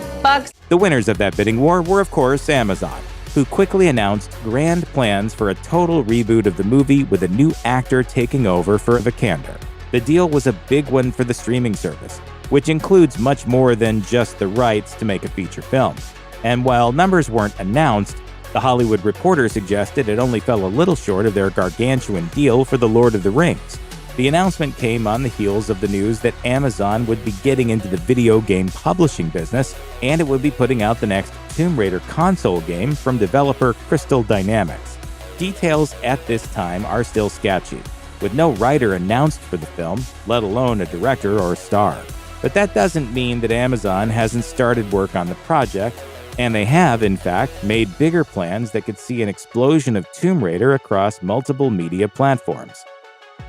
The winners of that bidding war were, of course, Amazon, who quickly announced grand plans for a total reboot of the movie with a new actor taking over for Vikander. The deal was a big one for the streaming service, which includes much more than just the rights to make a feature film. And while numbers weren't announced, The Hollywood Reporter suggested it only fell a little short of their gargantuan deal for The Lord of the Rings, The announcement came on the heels of the news that Amazon would be getting into the video game publishing business, and it would be putting out the next Tomb Raider console game from developer Crystal Dynamics. Details at this time are still sketchy, with no writer announced for the film, let alone a director or star. But that doesn't mean that Amazon hasn't started work on the project, and they have, in fact, made bigger plans that could see an explosion of Tomb Raider across multiple media platforms.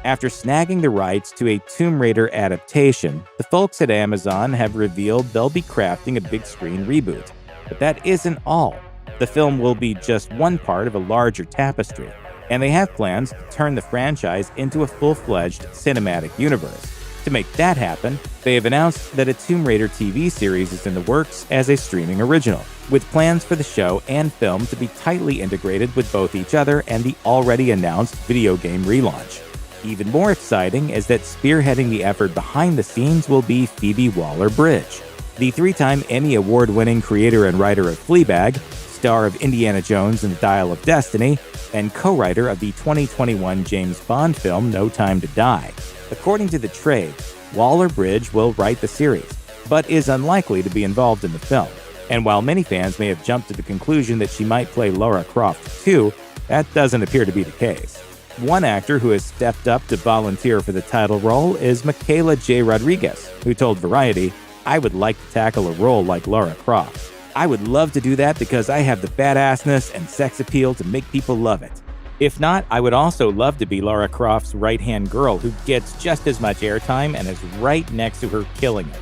After snagging the rights to a Tomb Raider adaptation, the folks at Amazon have revealed they'll be crafting a big-screen reboot. But that isn't all. The film will be just one part of a larger tapestry, and they have plans to turn the franchise into a full-fledged cinematic universe. To make that happen, they have announced that a Tomb Raider TV series is in the works as a streaming original, with plans for the show and film to be tightly integrated with both each other and the already announced video game relaunch. Even more exciting is that spearheading the effort behind the scenes will be Phoebe Waller-Bridge, the three-time Emmy Award-winning creator and writer of Fleabag, star of Indiana Jones and the Dial of Destiny, and co-writer of the 2021 James Bond film No Time to Die. According to the trade, Waller-Bridge will write the series, but is unlikely to be involved in the film. And while many fans may have jumped to the conclusion that she might play Lara Croft too, that doesn't appear to be the case. One actor who has stepped up to volunteer for the title role is Michaela J. Rodriguez, who told Variety, "I would like to tackle a role like Lara Croft. I would love to do that because I have the badassness and sex appeal to make people love it. If not, I would also love to be Lara Croft's right-hand girl who gets just as much airtime and is right next to her killing it."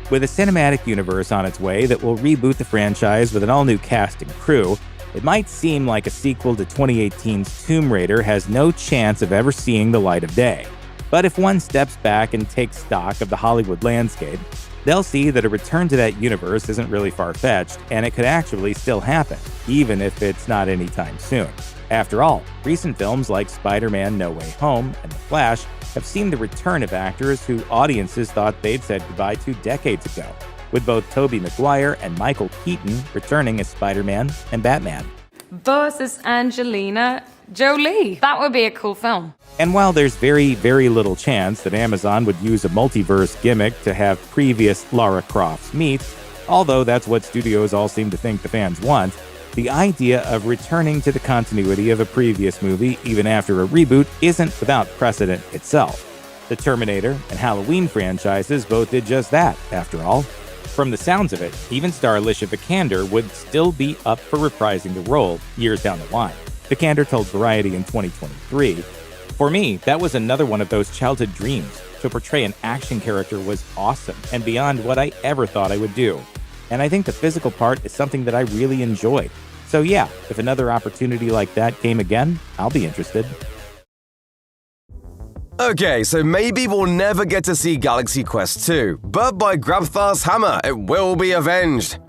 With a cinematic universe on its way that will reboot the franchise with an all-new cast and crew, it might seem like a sequel to 2018's Tomb Raider has no chance of ever seeing the light of day. But if one steps back and takes stock of the Hollywood landscape, they'll see that a return to that universe isn't really far-fetched, and it could actually still happen, even if it's not anytime soon. After all, recent films like Spider-Man No Way Home and The Flash have seen the return of actors who audiences thought they'd said goodbye to decades ago, with both Tobey Maguire and Michael Keaton returning as Spider-Man and Batman. Versus Angelina Jolie. That would be a cool film. And while there's very, very little chance that Amazon would use a multiverse gimmick to have previous Lara Crofts meet, although that's what studios all seem to think the fans want, the idea of returning to the continuity of a previous movie even after a reboot isn't without precedent itself. The Terminator and Halloween franchises both did just that, after all. From the sounds of it, even star Alicia Vikander would still be up for reprising the role years down the line. Vikander told Variety in 2023, "For me, that was another one of those childhood dreams. To portray an action character was awesome and beyond what I ever thought I would do. And I think the physical part is something that I really enjoyed. So yeah, if another opportunity like that came again, I'll be interested." Okay, so maybe we'll never get to see Galaxy Quest 2, but by Grabthar's hammer, it will be avenged.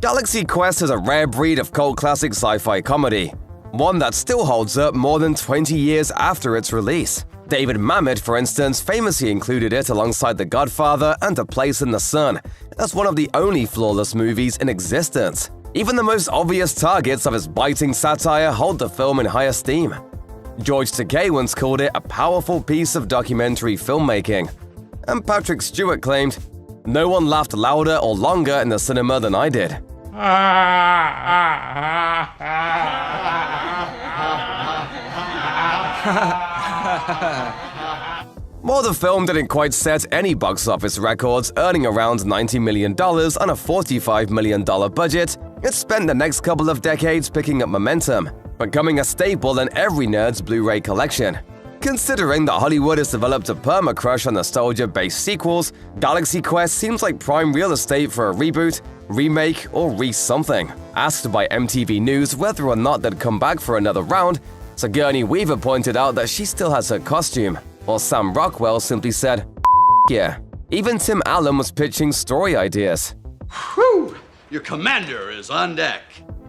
Galaxy Quest is a rare breed of cult classic sci-fi comedy, one that still holds up more than 20 years after its release. David Mamet, for instance, famously included it alongside The Godfather and A Place in the Sun as one of the only flawless movies in existence. Even the most obvious targets of its biting satire hold the film in high esteem. George Takei once called it a powerful piece of documentary filmmaking. And Patrick Stewart claimed, "No one laughed louder or longer in the cinema than I did." While the film didn't quite set any box office records, earning around $90 million on a $45 million budget, it spent the next couple of decades picking up momentum, becoming a staple in every nerd's Blu-ray collection. Considering that Hollywood has developed a perma-crush on nostalgia-based sequels, Galaxy Quest seems like prime real estate for a reboot, remake, or re-something. Asked by MTV News whether or not they'd come back for another round, Sigourney Weaver pointed out that she still has her costume, while Sam Rockwell simply said, "Yeah." Even Tim Allen was pitching story ideas. Whew! Your commander is on deck.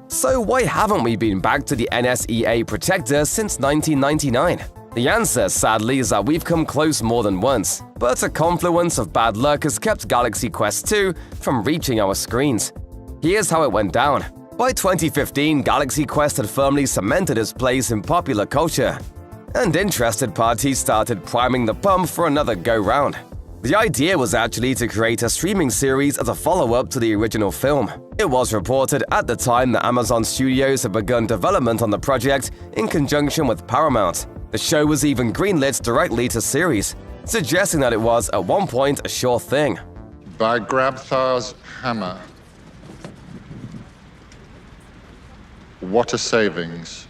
So why haven't we been back to the NSEA Protector since 1999? The answer, sadly, is that we've come close more than once, but a confluence of bad luck has kept Galaxy Quest 2 from reaching our screens. Here's how it went down. By 2015, Galaxy Quest had firmly cemented its place in popular culture. and interested parties started priming the pump for another go-round. The idea was actually to create a streaming series as a follow-up to the original film. It was reported at the time that Amazon Studios had begun development on the project in conjunction with Paramount. The show was even greenlit directly to series, suggesting that it was at one point a sure thing. By Grabthar's hammer. What a savings.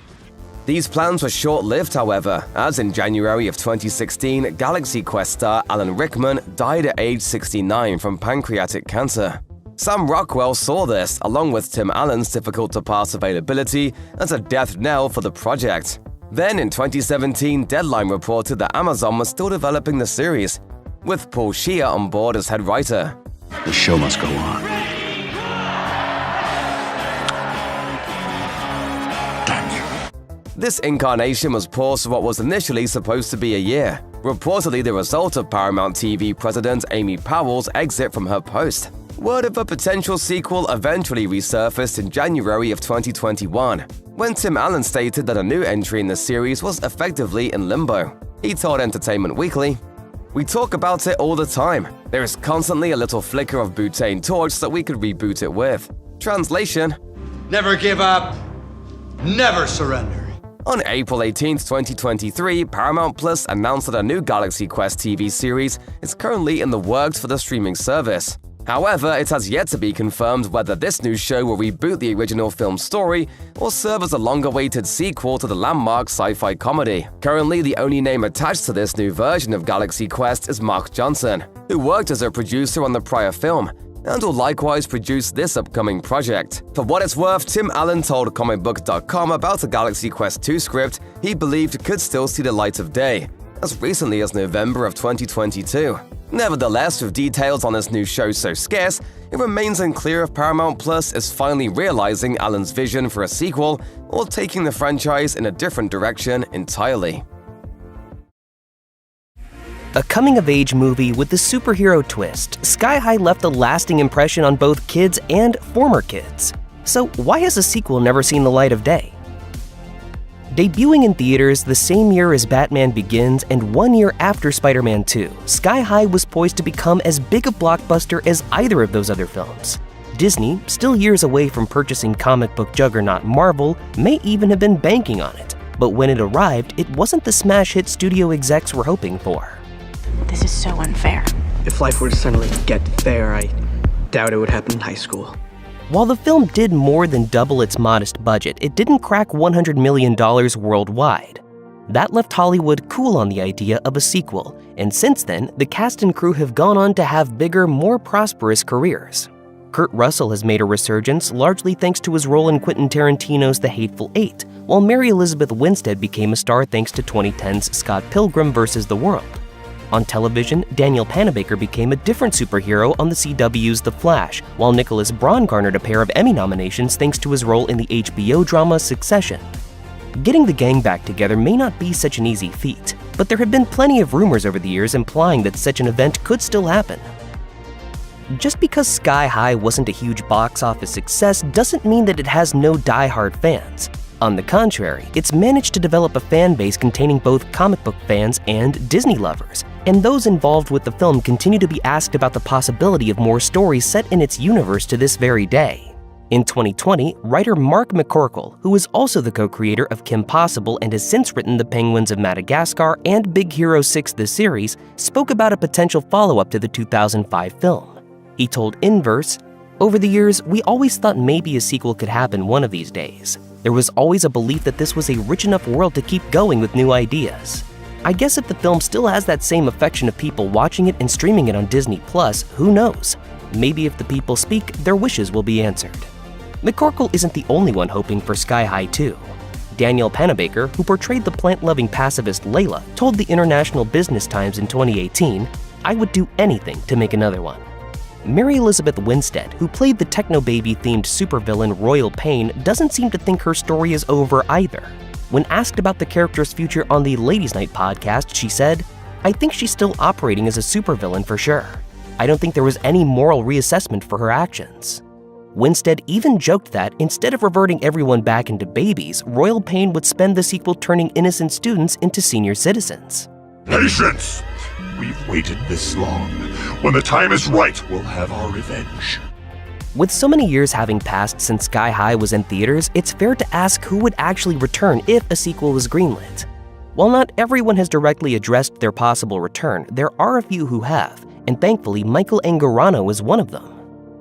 These plans were short-lived, however, as in January of 2016, Galaxy Quest star Alan Rickman died at age 69 from pancreatic cancer. Sam Rockwell saw this, along with Tim Allen's difficult-to-pass availability, as a death knell for the project. Then in 2017, Deadline reported that Amazon was still developing the series, with Paul Scheer on board as head writer. The show must go on. This incarnation was paused for what was initially supposed to be a year, reportedly the result of Paramount TV president Amy Powell's exit from her post. Word of a potential sequel eventually resurfaced in January of 2021, when Tim Allen stated that a new entry in the series was effectively in limbo. He told Entertainment Weekly, "We talk about it all the time. There is constantly a little flicker of butane torch that we could reboot it with." Translation: Never give up, never surrender. On April 18, 2023, Paramount Plus announced that a new Galaxy Quest TV series is currently in the works for the streaming service. However, it has yet to be confirmed whether this new show will reboot the original film's story or serve as a long-awaited sequel to the landmark sci-fi comedy. Currently, the only name attached to this new version of Galaxy Quest is Mark Johnson, who worked as a producer on the prior film, and will likewise produce this upcoming project. For what it's worth, Tim Allen told comicbook.com about a Galaxy Quest 2 script he believed could still see the light of day, as recently as November of 2022. Nevertheless, with details on this new show so scarce, it remains unclear if Paramount Plus is finally realizing Allen's vision for a sequel or taking the franchise in a different direction entirely. A coming-of-age movie with a superhero twist, Sky High left a lasting impression on both kids and former kids. So why has a sequel never seen the light of day? Debuting in theaters the same year as Batman Begins and 1 year after Spider-Man 2, Sky High was poised to become as big a blockbuster as either of those other films. Disney, still years away from purchasing comic book juggernaut Marvel, may even have been banking on it. But when it arrived, it wasn't the smash hit studio execs were hoping for. This is so unfair. If life were to suddenly get fair, I doubt it would happen in high school. While the film did more than double its modest budget, it didn't crack $100 million worldwide. That left Hollywood cool on the idea of a sequel, and since then, the cast and crew have gone on to have bigger, more prosperous careers. Kurt Russell has made a resurgence largely thanks to his role in Quentin Tarantino's The Hateful Eight, while Mary Elizabeth Winstead became a star thanks to 2010's Scott Pilgrim vs. the World. On television, Daniel Panabaker became a different superhero on the CW's The Flash, while Nicholas Braun garnered a pair of Emmy nominations thanks to his role in the HBO drama Succession. Getting the gang back together may not be such an easy feat, but there have been plenty of rumors over the years implying that such an event could still happen. Just because Sky High wasn't a huge box office success doesn't mean that it has no die-hard fans. On the contrary, it's managed to develop a fan base containing both comic book fans and Disney lovers, and those involved with the film continue to be asked about the possibility of more stories set in its universe to this very day. In 2020, writer Mark McCorkle, who is also the co-creator of Kim Possible and has since written The Penguins of Madagascar and Big Hero 6 the series, spoke about a potential follow-up to the 2005 film. He told Inverse, "Over the years, we always thought maybe a sequel could happen one of these days. There was always a belief that this was a rich enough world to keep going with new ideas. I guess if the film still has that same affection of people watching it and streaming it on Disney+, who knows? Maybe if the people speak, their wishes will be answered." McCorkle isn't the only one hoping for Sky High 2. Daniel Panabaker, who portrayed the plant-loving pacifist Layla, told the International Business Times in 2018, "I would do anything to make another one." Mary Elizabeth Winstead, who played the techno-baby-themed supervillain Royal Pain, doesn't seem to think her story is over either. When asked about the character's future on the Ladies' Night podcast, she said, "I think she's still operating as a supervillain for sure. I don't think there was any moral reassessment for her actions." Winstead even joked that instead of reverting everyone back into babies, Royal Pain would spend the sequel turning innocent students into senior citizens. Patience! We've waited this long. When the time is right, we'll have our revenge. With so many years having passed since Sky High was in theaters, it's fair to ask who would actually return if a sequel was greenlit. While not everyone has directly addressed their possible return, there are a few who have, and thankfully Michael Angarano is one of them.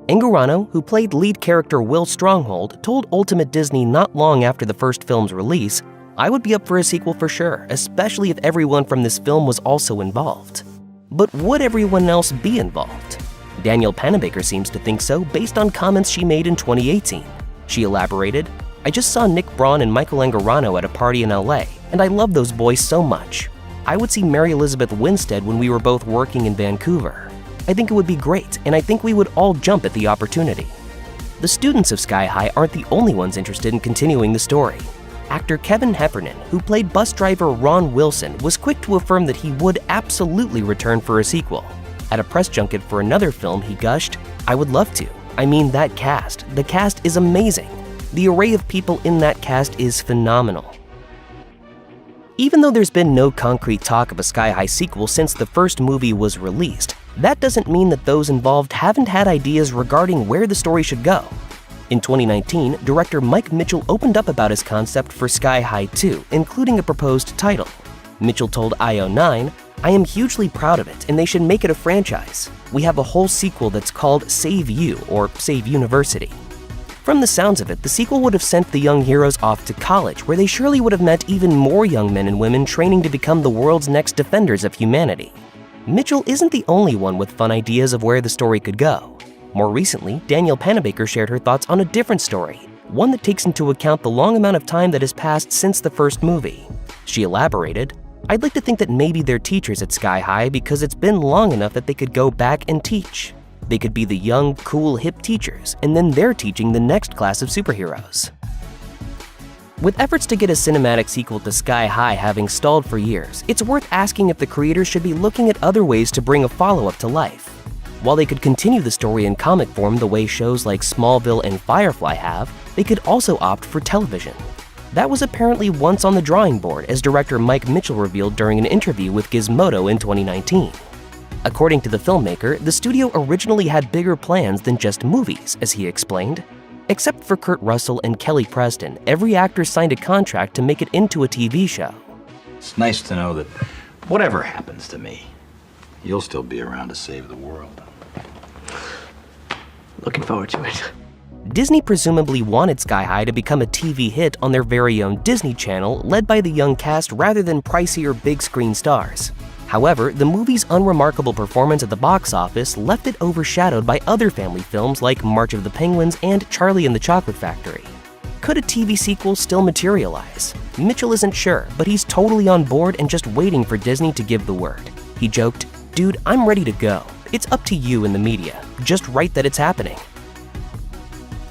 Angarano, who played lead character Will Stronghold, told Ultimate Disney not long after the first film's release, "I would be up for a sequel for sure, especially if everyone from this film was also involved." But would everyone else be involved? Danielle Panabaker seems to think so based on comments she made in 2018. She elaborated, "I just saw Nick Braun and Michael Angarano at a party in LA, and I love those boys so much. I would see Mary Elizabeth Winstead when we were both working in Vancouver. I think it would be great, and I think we would all jump at the opportunity." The students of Sky High aren't the only ones interested in continuing the story. Actor Kevin Heffernan, who played bus driver Ron Wilson, was quick to affirm that he would absolutely return for a sequel. At a press junket for another film, he gushed, "I would love to. I mean, that cast. The cast is amazing. The array of people in that cast is phenomenal." Even though there's been no concrete talk of a Sky High sequel since the first movie was released, that doesn't mean that those involved haven't had ideas regarding where the story should go. In 2019, director Mike Mitchell opened up about his concept for Sky High 2, including a proposed title. Mitchell told IO9, "I am hugely proud of it, and they should make it a franchise. We have a whole sequel that's called Save You, or Save University." From the sounds of it, the sequel would have sent the young heroes off to college, where they surely would have met even more young men and women training to become the world's next defenders of humanity. Mitchell isn't the only one with fun ideas of where the story could go. More recently, Danielle Panabaker shared her thoughts on a different story, one that takes into account the long amount of time that has passed since the first movie. She elaborated, "I'd like to think that maybe they're teachers at Sky High because it's been long enough that they could go back and teach. They could be the young, cool, hip teachers, and then they're teaching the next class of superheroes." With efforts to get a cinematic sequel to Sky High having stalled for years, it's worth asking if the creators should be looking at other ways to bring a follow-up to life. While they could continue the story in comic form the way shows like Smallville and Firefly have, they could also opt for television. That was apparently once on the drawing board, as director Mike Mitchell revealed during an interview with Gizmodo in 2019. According to the filmmaker, the studio originally had bigger plans than just movies, as he explained. Except for Kurt Russell and Kelly Preston, every actor signed a contract to make it into a TV show. It's nice to know that whatever happens to me, you'll still be around to save the world. Looking forward to it. Disney presumably wanted Sky High to become a TV hit on their very own Disney Channel, led by the young cast rather than pricier big-screen stars. However, the movie's unremarkable performance at the box office left it overshadowed by other family films like March of the Penguins and Charlie and the Chocolate Factory. Could a TV sequel still materialize? Mitchell isn't sure, but he's totally on board and just waiting for Disney to give the word. He joked, "Dude, I'm ready to go. It's up to you in the media. Just write that it's happening."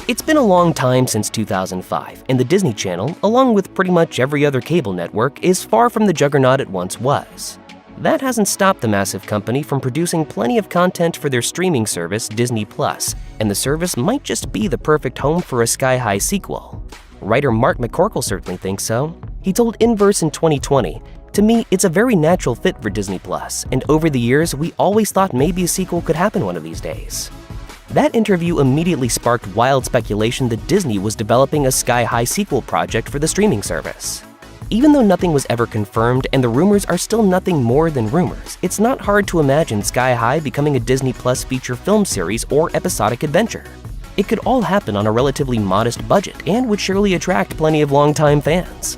It's been a long time since 2005, and the Disney Channel, along with pretty much every other cable network, is far from the juggernaut it once was. That hasn't stopped the massive company from producing plenty of content for their streaming service, Disney+, and the service might just be the perfect home for a Sky High sequel. Writer Mark McCorkle certainly thinks so. He told Inverse in 2020, "To me, it's a very natural fit for Disney+, and over the years, we always thought maybe a sequel could happen one of these days." That interview immediately sparked wild speculation that Disney was developing a Sky High sequel project for the streaming service. Even though nothing was ever confirmed and the rumors are still nothing more than rumors, it's not hard to imagine Sky High becoming a Disney Plus feature film series or episodic adventure. It could all happen on a relatively modest budget and would surely attract plenty of longtime fans.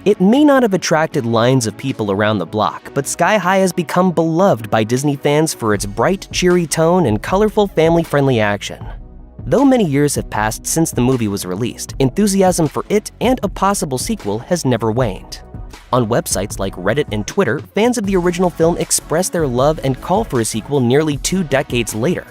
It may not have attracted lines of people around the block, but Sky High has become beloved by Disney fans for its bright, cheery tone and colorful, family-friendly action. Though many years have passed since the movie was released, enthusiasm for it and a possible sequel has never waned. On websites like Reddit and Twitter, fans of the original film express their love and call for a sequel nearly 2 decades later.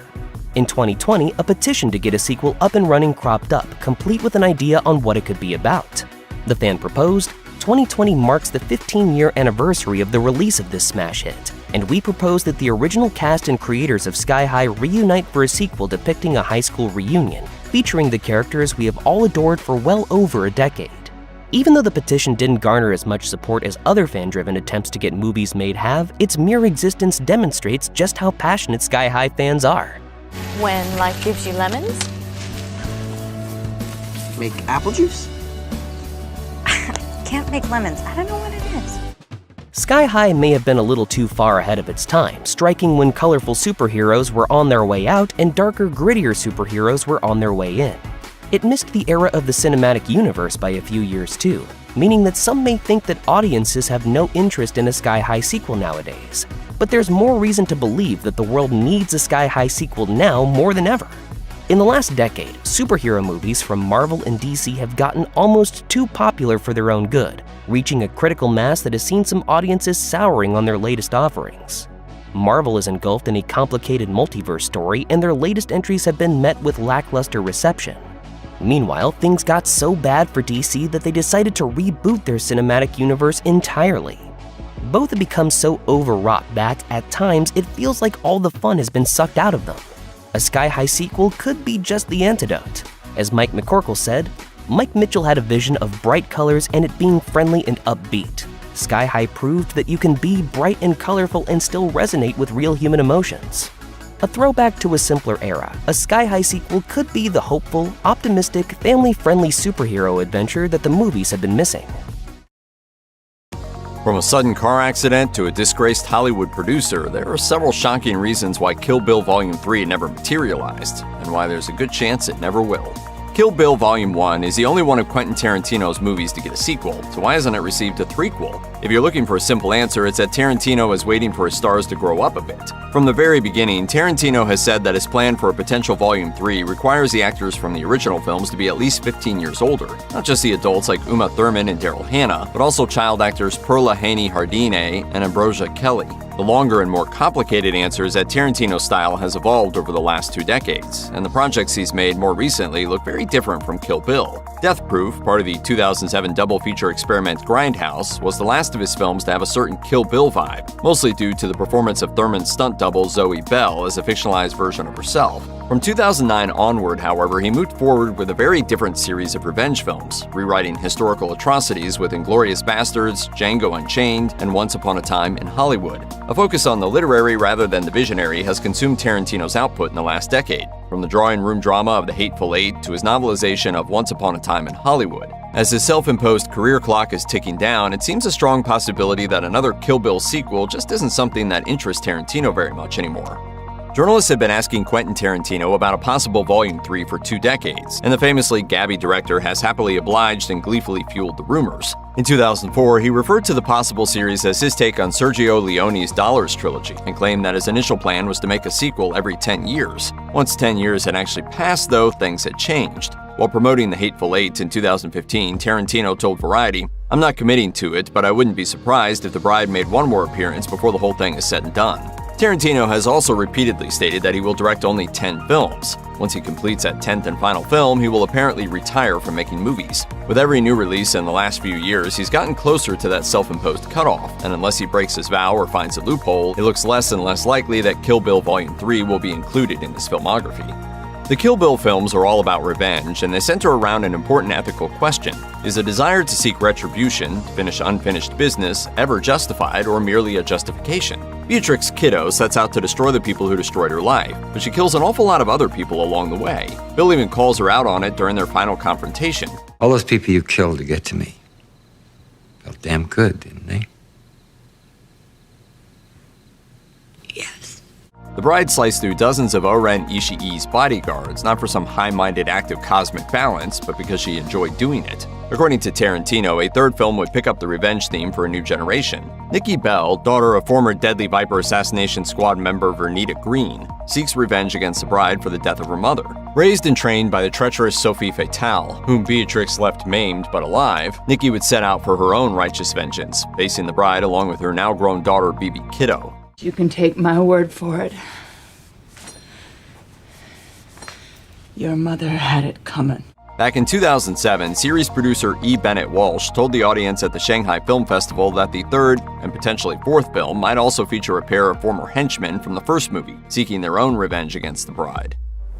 In 2020, a petition to get a sequel up and running cropped up, complete with an idea on what it could be about. The fan proposed, 2020 marks the 15-year anniversary of the release of this smash hit, and we propose that the original cast and creators of Sky High reunite for a sequel depicting a high school reunion, featuring the characters we have all adored for well over a decade. Even though the petition didn't garner as much support as other fan-driven attempts to get movies made have, its mere existence demonstrates just how passionate Sky High fans are. When life gives you lemons? Make apple juice? Can't make lemons. I don't know what it is. Sky High may have been a little too far ahead of its time, striking when colorful superheroes were on their way out and darker, grittier superheroes were on their way in. It missed the era of the cinematic universe by a few years too, meaning that some may think that audiences have no interest in a Sky High sequel nowadays. But there's more reason to believe that the world needs a Sky High sequel now more than ever. In the last decade, superhero movies from Marvel and DC have gotten almost too popular for their own good, reaching a critical mass that has seen some audiences souring on their latest offerings. Marvel is engulfed in a complicated multiverse story, and their latest entries have been met with lackluster reception. Meanwhile, things got so bad for DC that they decided to reboot their cinematic universe entirely. Both have become so overwrought that, at times, it feels like all the fun has been sucked out of them. A Sky High sequel could be just the antidote. As Mike McCorkle said, Mike Mitchell had a vision of bright colors and it being friendly and upbeat. Sky High proved that you can be bright and colorful and still resonate with real human emotions. A throwback to a simpler era, a Sky High sequel could be the hopeful, optimistic, family-friendly superhero adventure that the movies have been missing. From a sudden car accident to a disgraced Hollywood producer, there are several shocking reasons why Kill Bill Volume 3 never materialized, and why there's a good chance it never will. Kill Bill Volume 1 is the only one of Quentin Tarantino's movies to get a sequel, so why hasn't it received a threequel? If you're looking for a simple answer, it's that Tarantino is waiting for his stars to grow up a bit. From the very beginning, Tarantino has said that his plan for a potential Volume 3 requires the actors from the original films to be at least 15 years older. Not just the adults like Uma Thurman and Daryl Hannah, but also child actors Perla Haney-Jardine and Ambrosia Kelly. The longer and more complicated answer is that Tarantino's style has evolved over the last 2 decades, and the projects he's made more recently look very different from Kill Bill. Death Proof, part of the 2007 double feature experiment Grindhouse, was the last of his films to have a certain Kill Bill vibe, mostly due to the performance of Thurman's stunt double Zoe Bell as a fictionalized version of herself. From 2009 onward, however, he moved forward with a very different series of revenge films, rewriting historical atrocities with Inglourious Basterds, Django Unchained, and Once Upon a Time in Hollywood. A focus on the literary rather than the visionary has consumed Tarantino's output in the last decade, from the drawing room drama of The Hateful Eight to his novelization of Once Upon a Time in Hollywood. As his self-imposed career clock is ticking down, it seems a strong possibility that another Kill Bill sequel just isn't something that interests Tarantino very much anymore. Journalists have been asking Quentin Tarantino about a possible Volume 3 for 2 decades, and the famously gabby director has happily obliged and gleefully fueled the rumors. In 2004, he referred to the possible series as his take on Sergio Leone's Dollars trilogy, and claimed that his initial plan was to make a sequel every 10 years. Once 10 years had actually passed, though, things had changed. While promoting The Hateful Eight in 2015, Tarantino told Variety, "I'm not committing to it, but I wouldn't be surprised if the bride made one more appearance before the whole thing is said and done." Tarantino has also repeatedly stated that he will direct only 10 films. Once he completes that 10th and final film, he will apparently retire from making movies. With every new release in the last few years, he's gotten closer to that self-imposed cutoff, and unless he breaks his vow or finds a loophole, it looks less and less likely that Kill Bill Volume 3 will be included in his filmography. The Kill Bill films are all about revenge, and they center around an important ethical question. Is a desire to seek retribution, to finish unfinished business, ever justified or merely a justification? Beatrix Kiddo sets out to destroy the people who destroyed her life, but she kills an awful lot of other people along the way. Bill even calls her out on it during their final confrontation. All those people you killed to get to me felt damn good, didn't they? The bride sliced through dozens of Oren Ishii's bodyguards, not for some high-minded act of cosmic balance, but because she enjoyed doing it. According to Tarantino, a third film would pick up the revenge theme for a new generation. Nikki Bell, daughter of former Deadly Viper Assassination Squad member Vernita Green, seeks revenge against the bride for the death of her mother. Raised and trained by the treacherous Sophie Fatale, whom Beatrix left maimed but alive, Nikki would set out for her own righteous vengeance, facing the bride along with her now-grown daughter Bibi Kiddo. You can take my word for it. Your mother had it coming. Back in 2007, series producer E. Bennett Walsh told the audience at the Shanghai Film Festival that the third, and potentially fourth film, might also feature a pair of former henchmen from the first movie, seeking their own revenge against the bride.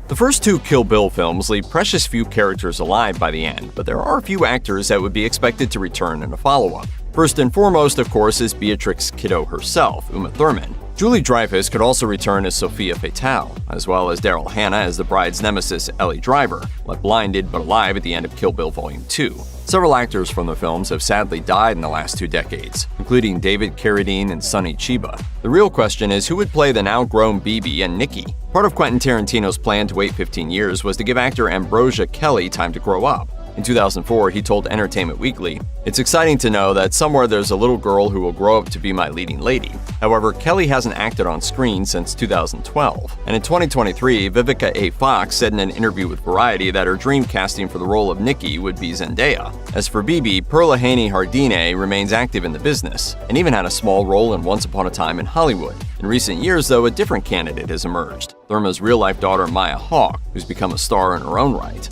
The first two Kill Bill films leave precious few characters alive by the end, but there are a few actors that would be expected to return in a follow-up. First and foremost, of course, is Beatrix Kiddo herself, Uma Thurman. Julie Dreyfus could also return as Sophia Fatale, as well as Daryl Hannah as the bride's nemesis Ellie Driver, left blinded but alive at the end of Kill Bill Volume 2. Several actors from the films have sadly died in the last 2 decades, including David Carradine and Sonny Chiba. The real question is who would play the now-grown Bibi and Nikki? Part of Quentin Tarantino's plan to wait 15 years was to give actor Ambrosia Kelly time to grow up. In 2004, he told Entertainment Weekly, "It's exciting to know that somewhere there's a little girl who will grow up to be my leading lady." However, Kelly hasn't acted on screen since 2012. And in 2023, Vivica A. Fox said in an interview with Variety that her dream casting for the role of Nikki would be Zendaya. As for Bibi, Perla Haney Hardine remains active in the business, and even had a small role in Once Upon a Time in Hollywood. In recent years, though, a different candidate has emerged, Thurman's real-life daughter Maya Hawke, who's become a star in her own right.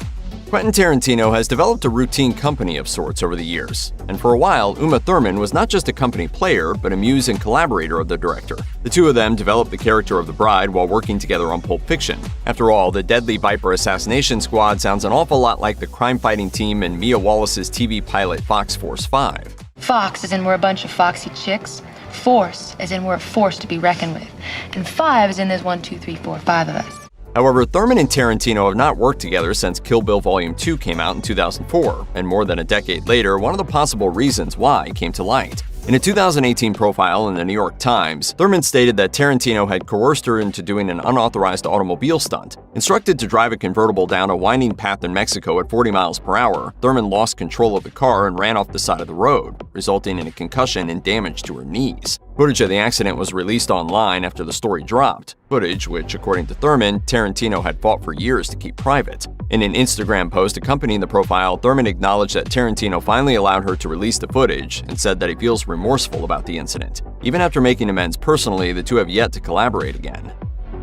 Quentin Tarantino has developed a routine company of sorts over the years, and for a while, Uma Thurman was not just a company player, but a muse and collaborator of the director. The two of them developed the character of the bride while working together on Pulp Fiction. After all, the Deadly Viper Assassination Squad sounds an awful lot like the crime-fighting team in Mia Wallace's TV pilot Fox Force 5. Fox as in we're a bunch of foxy chicks. Force as in we're a force to be reckoned with. And 5 as in there's 1, 2, 3, 4, 5 of us. However, Thurman and Tarantino have not worked together since Kill Bill Volume 2 came out in 2004, and more than a decade later, one of the possible reasons why came to light. In a 2018 profile in the New York Times, Thurman stated that Tarantino had coerced her into doing an unauthorized automobile stunt. Instructed to drive a convertible down a winding path in Mexico at 40 miles per hour, Thurman lost control of the car and ran off the side of the road, resulting in a concussion and damage to her knees. Footage of the accident was released online after the story dropped, footage which, according to Thurman, Tarantino had fought for years to keep private. In an Instagram post accompanying the profile, Thurman acknowledged that Tarantino finally allowed her to release the footage and said that he feels remorseful about the incident. Even after making amends personally, the two have yet to collaborate again.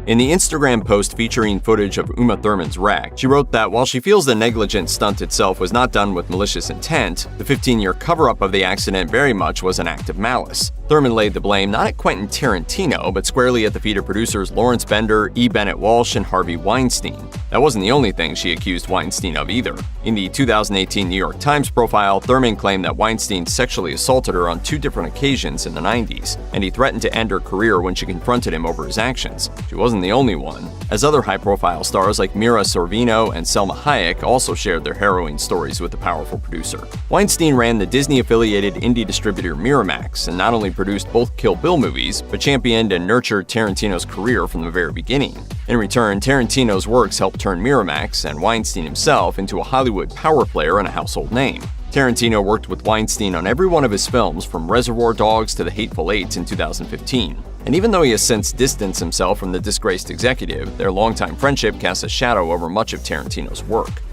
In the Instagram post featuring footage of Uma Thurman's wreck, she wrote that while she feels the negligent stunt itself was not done with malicious intent, the 15-year cover-up of the accident very much was an act of malice. Thurman laid the blame not at Quentin Tarantino, but squarely at the feet of producers Lawrence Bender, E. Bennett Walsh, and Harvey Weinstein. That wasn't the only thing she accused Weinstein of either. In the 2018 New York Times profile, Thurman claimed that Weinstein sexually assaulted her on 2 different occasions in the 90s, and he threatened to end her career when she confronted him over his actions. She wasn't the only one, as other high-profile stars like Mira Sorvino and Selma Hayek also shared their harrowing stories with the powerful producer. Weinstein ran the Disney-affiliated indie distributor Miramax, and not only produced both Kill Bill movies, but championed and nurtured Tarantino's career from the very beginning. In return, Tarantino's works helped turn Miramax and Weinstein himself into a Hollywood power player and a household name. Tarantino worked with Weinstein on every one of his films, from Reservoir Dogs to The Hateful Eight in 2015. And even though he has since distanced himself from the disgraced executive, their longtime friendship casts a shadow over much of Tarantino's work.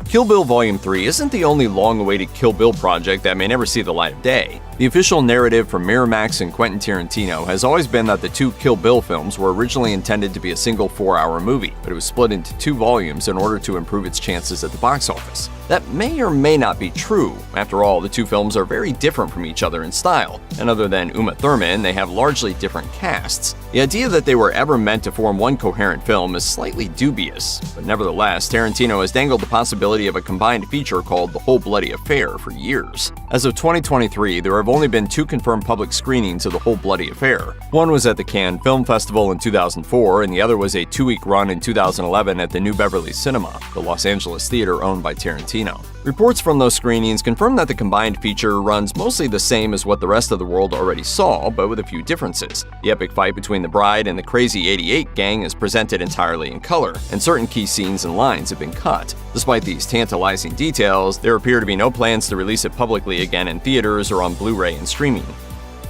Kill Bill Volume 3 isn't the only long-awaited Kill Bill project that may never see the light of day. The official narrative from Miramax and Quentin Tarantino has always been that the 2 Kill Bill films were originally intended to be a single 4-hour movie, but it was split into 2 volumes in order to improve its chances at the box office. That may or may not be true. After all, the 2 films are very different from each other in style, and other than Uma Thurman, they have largely different casts. The idea that they were ever meant to form one coherent film is slightly dubious, but nevertheless, Tarantino has dangled the possibility of a combined feature called The Whole Bloody Affair for years. As of 2023, there have only been 2 confirmed public screenings of The Whole Bloody Affair. One was at the Cannes Film Festival in 2004, and the other was a 2-week run in 2011 at the New Beverly Cinema, the Los Angeles theater owned by Tarantino. Reports from those screenings confirm that the combined feature runs mostly the same as what the rest of the world already saw, but with a few differences. The epic fight between the bride and the Crazy 88 gang is presented entirely in color, and certain key scenes and lines have been cut. Despite these tantalizing details, there appear to be no plans to release it publicly again in theaters or on Blu-ray and streaming.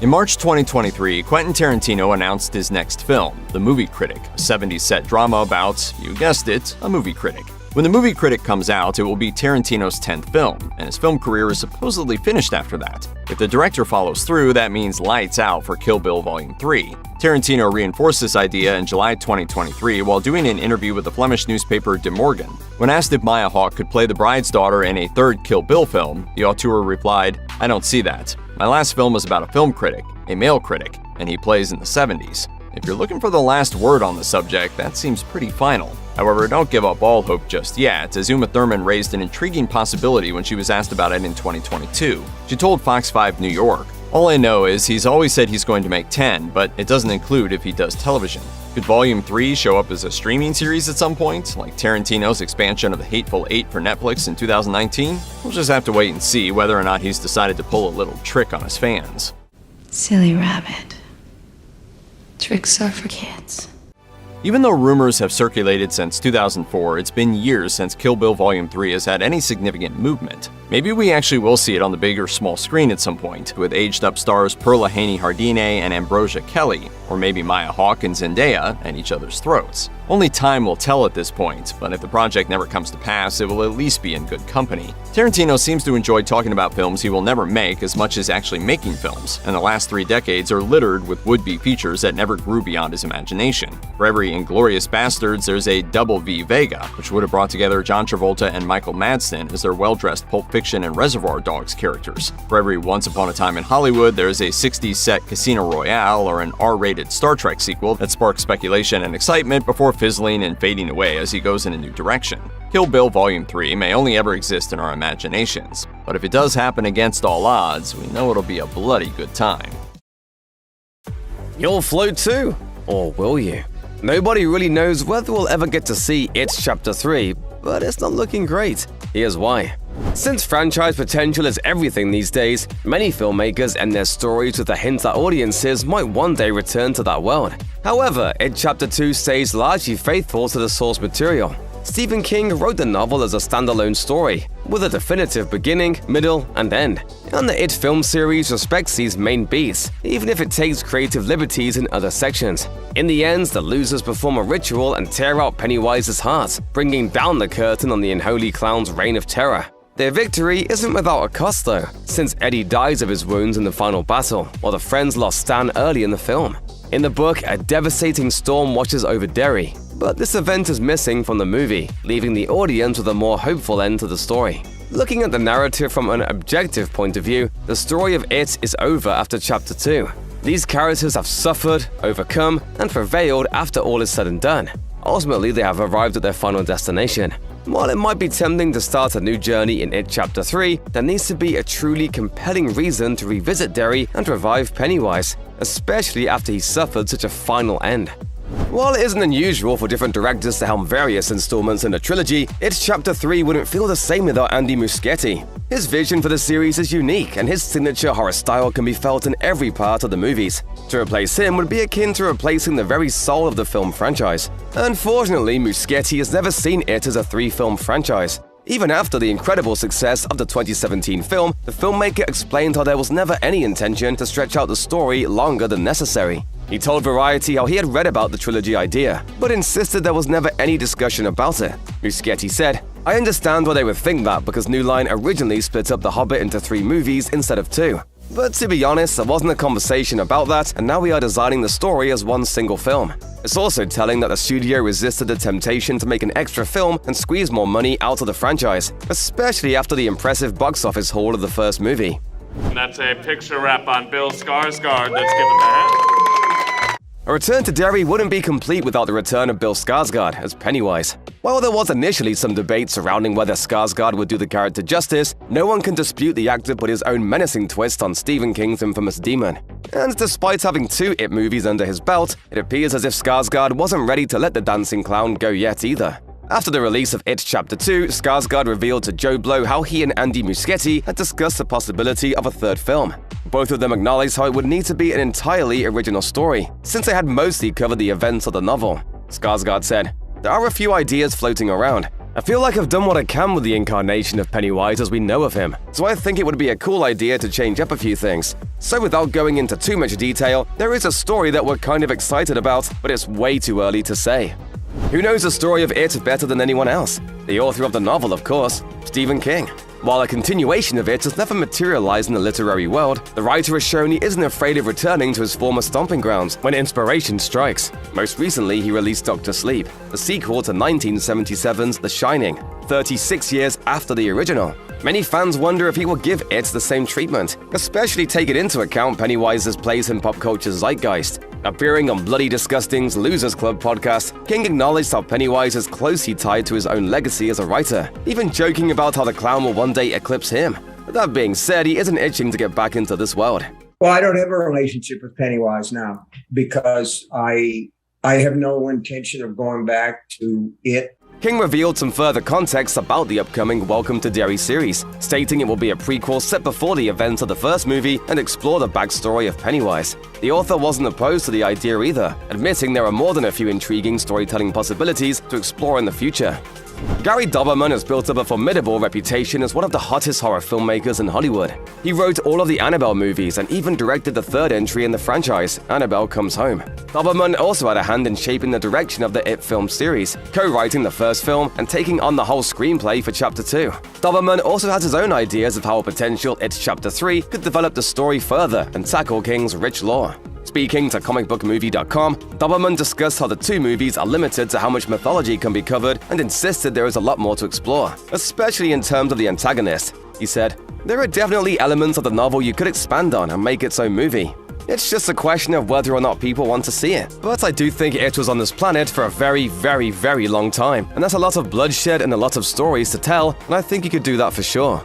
In March 2023, Quentin Tarantino announced his next film, The Movie Critic, a 70s set drama about, you guessed it, a movie critic. When the movie Critic comes out, it will be Tarantino's 10th film, and his film career is supposedly finished after that. If the director follows through, that means lights out for Kill Bill Volume 3. Tarantino reinforced this idea in July 2023 while doing an interview with the Flemish newspaper De Morgen. When asked if Maya Hawke could play the bride's daughter in a third Kill Bill film, the auteur replied, "I don't see that. My last film was about a film critic, a male critic, and he plays in the 70s. If you're looking for the last word on the subject, that seems pretty final." However, don't give up all hope just yet, as Uma Thurman raised an intriguing possibility when she was asked about it in 2022. She told Fox 5 New York, "All I know is he's always said he's going to make 10, but it doesn't include if he does television. Could Volume 3 show up as a streaming series at some point, like Tarantino's expansion of The Hateful Eight for Netflix in 2019? We'll just have to wait and see whether or not he's decided to pull a little trick on his fans." Silly rabbit. Tricks are for kids. Even though rumors have circulated since 2004, it's been years since Kill Bill Volume 3 has had any significant movement. Maybe we actually will see it on the big or small screen at some point, with aged-up stars Perla Haney-Hardine and Ambrosia Kelly, or maybe Maya Hawke and Zendaya at each other's throats. Only time will tell at this point, but if the project never comes to pass, it will at least be in good company. Tarantino seems to enjoy talking about films he will never make as much as actually making films, and the last 3 decades are littered with would-be features that never grew beyond his imagination. For every Inglourious Bastards, there's a Double V Vega, which would have brought together John Travolta and Michael Madsen as their well-dressed Pulp Fiction and Reservoir Dogs characters. For every Once Upon a Time in Hollywood, there's a 60s set Casino Royale or an R-rated Star Trek sequel that sparks speculation and excitement before fizzling and fading away as he goes in a new direction. Kill Bill Volume 3 may only ever exist in our imaginations, but if it does happen against all odds, we know it'll be a bloody good time. You'll float too? Or will you? Nobody really knows whether we'll ever get to see It Chapter 3, but it's not looking great. Here's why. Since franchise potential is everything these days, many filmmakers end their stories with a hint that audiences might one day return to that world. However, It Chapter 2 stays largely faithful to the source material. Stephen King wrote the novel as a standalone story, with a definitive beginning, middle, and end. And the It film series respects these main beats, even if it takes creative liberties in other sections. In the end, the losers perform a ritual and tear out Pennywise's heart, bringing down the curtain on the unholy clown's reign of terror. Their victory isn't without a cost though, since Eddie dies of his wounds in the final battle, while the friends lost Stan early in the film. In the book, a devastating storm washes over Derry, but this event is missing from the movie, leaving the audience with a more hopeful end to the story. Looking at the narrative from an objective point of view, the story of It is over after Chapter 2. These characters have suffered, overcome, and prevailed after all is said and done. Ultimately, they have arrived at their final destination. While it might be tempting to start a new journey in It Chapter 3, there needs to be a truly compelling reason to revisit Derry and revive Pennywise, especially after he suffered such a final end. While it isn't unusual for different directors to helm various installments in a trilogy, It Chapter 3 wouldn't feel the same without Andy Muschietti. His vision for the series is unique, and his signature horror style can be felt in every part of the movies. To replace him would be akin to replacing the very soul of the film franchise. Unfortunately, Muschietti has never seen it as a 3-film franchise. Even after the incredible success of the 2017 film, the filmmaker explained how there was never any intention to stretch out the story longer than necessary. He told Variety how he had read about the trilogy idea, but insisted there was never any discussion about it. Muschietti said, "I understand why they would think that because New Line originally split up The Hobbit into 3 movies instead of 2. But to be honest, there wasn't a conversation about that, and now we are designing the story as one single film." It's also telling that the studio resisted the temptation to make an extra film and squeeze more money out of the franchise, especially after the impressive box office haul of the first movie. And that's a picture wrap on Bill Skarsgård that's given the hand. A return to Derry wouldn't be complete without the return of Bill Skarsgård as Pennywise. While there was initially some debate surrounding whether Skarsgård would do the character justice, no one can dispute the actor put his own menacing twist on Stephen King's infamous demon. And despite having 2 It movies under his belt, it appears as if Skarsgård wasn't ready to let the dancing clown go yet either. After the release of It Chapter 2, Skarsgård revealed to Joe Blow how he and Andy Muschietti had discussed the possibility of a 3rd film. Both of them acknowledged how it would need to be an entirely original story, since they had mostly covered the events of the novel. Skarsgård said, "There are a few ideas floating around. I feel like I've done what I can with the incarnation of Pennywise as we know of him, so I think it would be a cool idea to change up a few things. So without going into too much detail, there is a story that we're kind of excited about, but it's way too early to say. Who knows the story of It better than anyone else? The author of the novel, of course, Stephen King. While a continuation of it has never materialized in the literary world, the writer has shown he isn't afraid of returning to his former stomping grounds when inspiration strikes. Most recently, he released Dr. Sleep, the sequel to 1977's The Shining, 36 years after the original. Many fans wonder if he will give it the same treatment, especially taking into account Pennywise's place in pop culture's zeitgeist. Appearing on Bloody Disgusting's Losers Club podcast, King acknowledged how Pennywise is closely tied to his own legacy as a writer, even joking about how the clown will one day eclipse him. But that being said, he isn't itching to get back into this world. Well, I don't have a relationship with Pennywise now because I have no intention of going back to it. King revealed some further context about the upcoming Welcome to Derry series, stating it will be a prequel set before the events of the first movie and explore the backstory of Pennywise. The author wasn't opposed to the idea either, admitting there are more than a few intriguing storytelling possibilities to explore in the future. Gary Doberman has built up a formidable reputation as one of the hottest horror filmmakers in Hollywood. He wrote all of the Annabelle movies and even directed the third entry in the franchise, Annabelle Comes Home. Doberman also had a hand in shaping the direction of the It film series, co-writing the first film and taking on the whole screenplay for Chapter 2. Doberman also has his own ideas of how a potential It Chapter 3 could develop the story further and tackle King's rich lore. Speaking to comicbookmovie.com, Doberman discussed how the two movies are limited to how much mythology can be covered and insisted there is a lot more to explore, especially in terms of the antagonist. He said, "There are definitely elements of the novel you could expand on and make its own movie. It's just a question of whether or not people want to see it. But I do think it was on this planet for a very, very, very long time, and there's a lot of bloodshed and a lot of stories to tell, and I think you could do that for sure."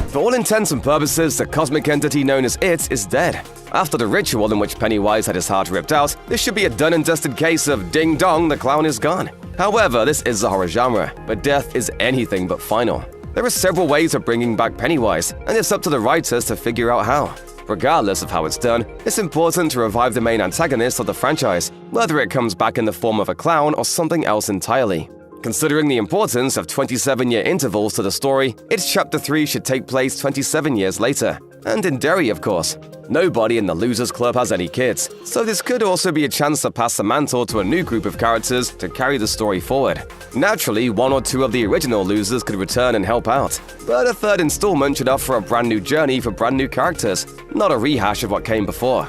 For all intents and purposes, the cosmic entity known as It is dead. After the ritual in which Pennywise had his heart ripped out, this should be a done and dusted case of ding dong, the clown is gone. However, this is the horror genre, but death is anything but final. There are several ways of bringing back Pennywise, and it's up to the writers to figure out how. Regardless of how it's done, it's important to revive the main antagonist of the franchise, whether it comes back in the form of a clown or something else entirely. Considering the importance of 27-year intervals to the story, its Chapter 3 should take place 27 years later. And in Derry, of course. Nobody in the Losers Club has any kids, so this could also be a chance to pass the mantle to a new group of characters to carry the story forward. Naturally, one or two of the original losers could return and help out, but a third installment should offer a brand new journey for brand new characters, not a rehash of what came before.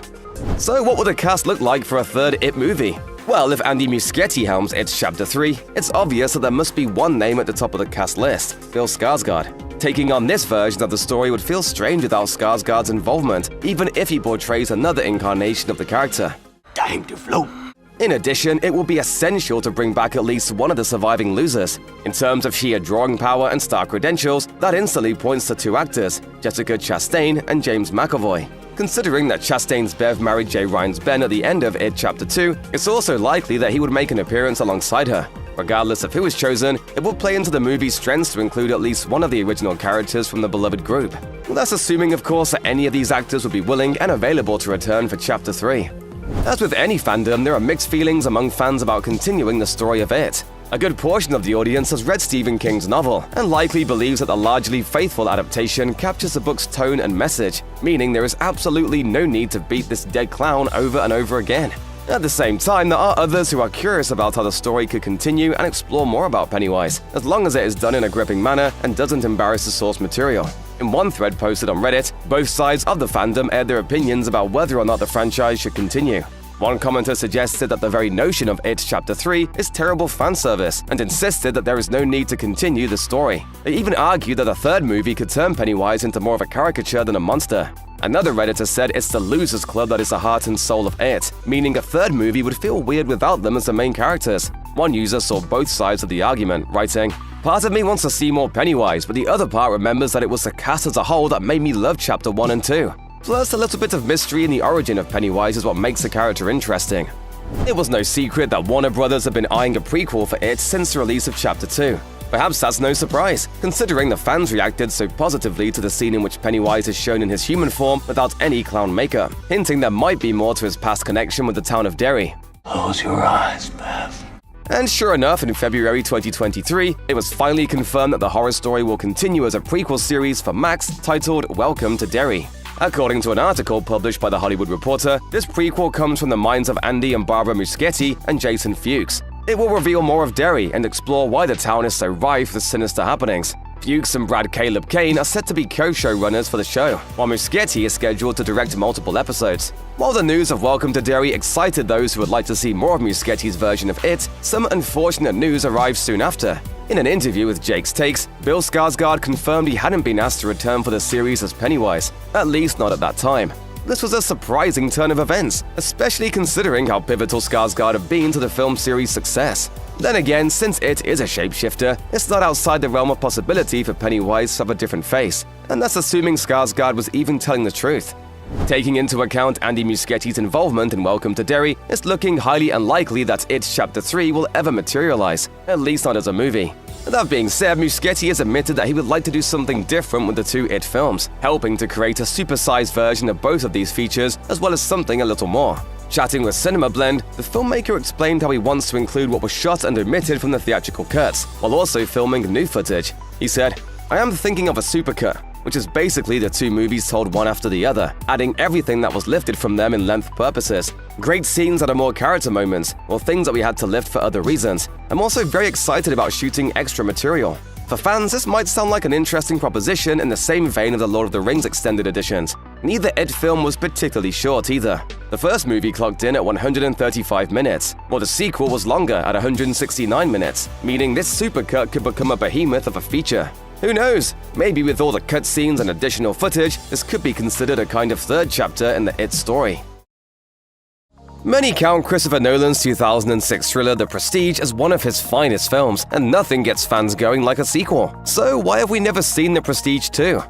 So what would the cast look like for a third It movie? Well, if Andy Muschietti helms It's Chapter 3, it's obvious that there must be one name at the top of the cast list, Bill Skarsgård. Taking on this version of the story would feel strange without Skarsgård's involvement, even if he portrays another incarnation of the character. Time to float. In addition, it will be essential to bring back at least one of the surviving losers. In terms of sheer drawing power and star credentials, that instantly points to two actors, Jessica Chastain and James McAvoy. Considering that Chastain's Bev married Jay Ryan's Ben at the end of It Chapter 2, it's also likely that he would make an appearance alongside her. Regardless of who is chosen, it will play into the movie's strengths to include at least one of the original characters from the beloved group. That's assuming, of course, that any of these actors would be willing and available to return for Chapter 3. As with any fandom, there are mixed feelings among fans about continuing the story of It. A good portion of the audience has read Stephen King's novel and likely believes that the largely faithful adaptation captures the book's tone and message, meaning there is absolutely no need to beat this dead clown over and over again. At the same time, there are others who are curious about how the story could continue and explore more about Pennywise, as long as it is done in a gripping manner and doesn't embarrass the source material. In one thread posted on Reddit, both sides of the fandom aired their opinions about whether or not the franchise should continue. One commenter suggested that the very notion of It Chapter 3 is terrible fan service and insisted that there is no need to continue the story. They even argued that a third movie could turn Pennywise into more of a caricature than a monster. Another Redditor said it's the Losers Club that is the heart and soul of It, meaning a third movie would feel weird without them as the main characters. One user saw both sides of the argument, writing, "Part of me wants to see more Pennywise, but the other part remembers that it was the cast as a whole that made me love Chapter 1 and 2. Plus, a little bit of mystery in the origin of Pennywise is what makes the character interesting." It was no secret that Warner Brothers have been eyeing a prequel for It since the release of Chapter 2. Perhaps that's no surprise, considering the fans reacted so positively to the scene in which Pennywise is shown in his human form without any clown makeup, hinting there might be more to his past connection with the town of Derry. Close your eyes, Bev. And sure enough, in February 2023, it was finally confirmed that the horror story will continue as a prequel series for Max titled Welcome to Derry. According to an article published by The Hollywood Reporter, this prequel comes from the minds of Andy and Barbara Muschietti and Jason Fuchs. It will reveal more of Derry and explore why the town is so rife with sinister happenings. Fuchs and Brad Caleb Kane are set to be co-showrunners for the show, while Muschietti is scheduled to direct multiple episodes. While the news of Welcome to Derry excited those who would like to see more of Muschietti's version of it, some unfortunate news arrived soon after. In an interview with Jake's Takes, Bill Skarsgård confirmed he hadn't been asked to return for the series as Pennywise, at least not at that time. This was a surprising turn of events, especially considering how pivotal Skarsgård have been to the film series' success. Then again, since it is a shapeshifter, it's not outside the realm of possibility for Pennywise to have a different face, and that's assuming Skarsgård was even telling the truth. Taking into account Andy Muschietti's involvement in Welcome to Derry, it's looking highly unlikely that It Chapter 3 will ever materialize, at least not as a movie. That being said, Muschietti has admitted that he would like to do something different with the two It films, helping to create a supersized version of both of these features, as well as something a little more. Chatting with Cinema Blend, the filmmaker explained how he wants to include what was shot and omitted from the theatrical cuts, while also filming new footage. He said, "I am thinking of a supercut, which is basically the two movies told one after the other, adding everything that was lifted from them in length purposes. Great scenes that are more character moments, or things that we had to lift for other reasons. I'm also very excited about shooting extra material." For fans, this might sound like an interesting proposition in the same vein of the Lord of the Rings extended editions. Neither It film was particularly short either. The first movie clocked in at 135 minutes, while the sequel was longer at 169 minutes, meaning this supercut could become a behemoth of a feature. Who knows? Maybe with all the cutscenes and additional footage, this could be considered a kind of third chapter in the It story. Many count Christopher Nolan's 2006 thriller The Prestige as one of his finest films, and nothing gets fans going like a sequel. So why have we never seen The Prestige 2?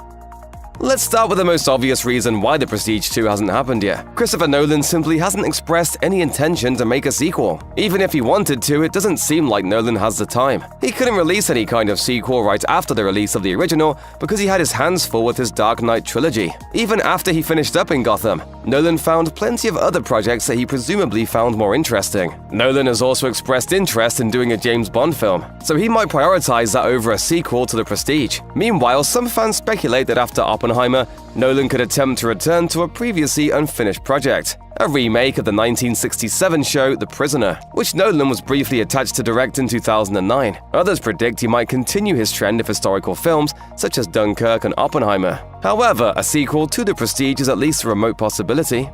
Let's start with the most obvious reason why The Prestige 2 hasn't happened yet. Christopher Nolan simply hasn't expressed any intention to make a sequel. Even if he wanted to, it doesn't seem like Nolan has the time. He couldn't release any kind of sequel right after the release of the original because he had his hands full with his Dark Knight trilogy. Even after he finished up in Gotham, Nolan found plenty of other projects that he presumably found more interesting. Nolan has also expressed interest in doing a James Bond film, so he might prioritize that over a sequel to The Prestige. Meanwhile, some fans speculate that after Oppenheimer, Nolan could attempt to return to a previously unfinished project, a remake of the 1967 show The Prisoner, which Nolan was briefly attached to direct in 2009. Others predict he might continue his trend of historical films such as Dunkirk and Oppenheimer. However, a sequel to The Prestige is at least a remote possibility.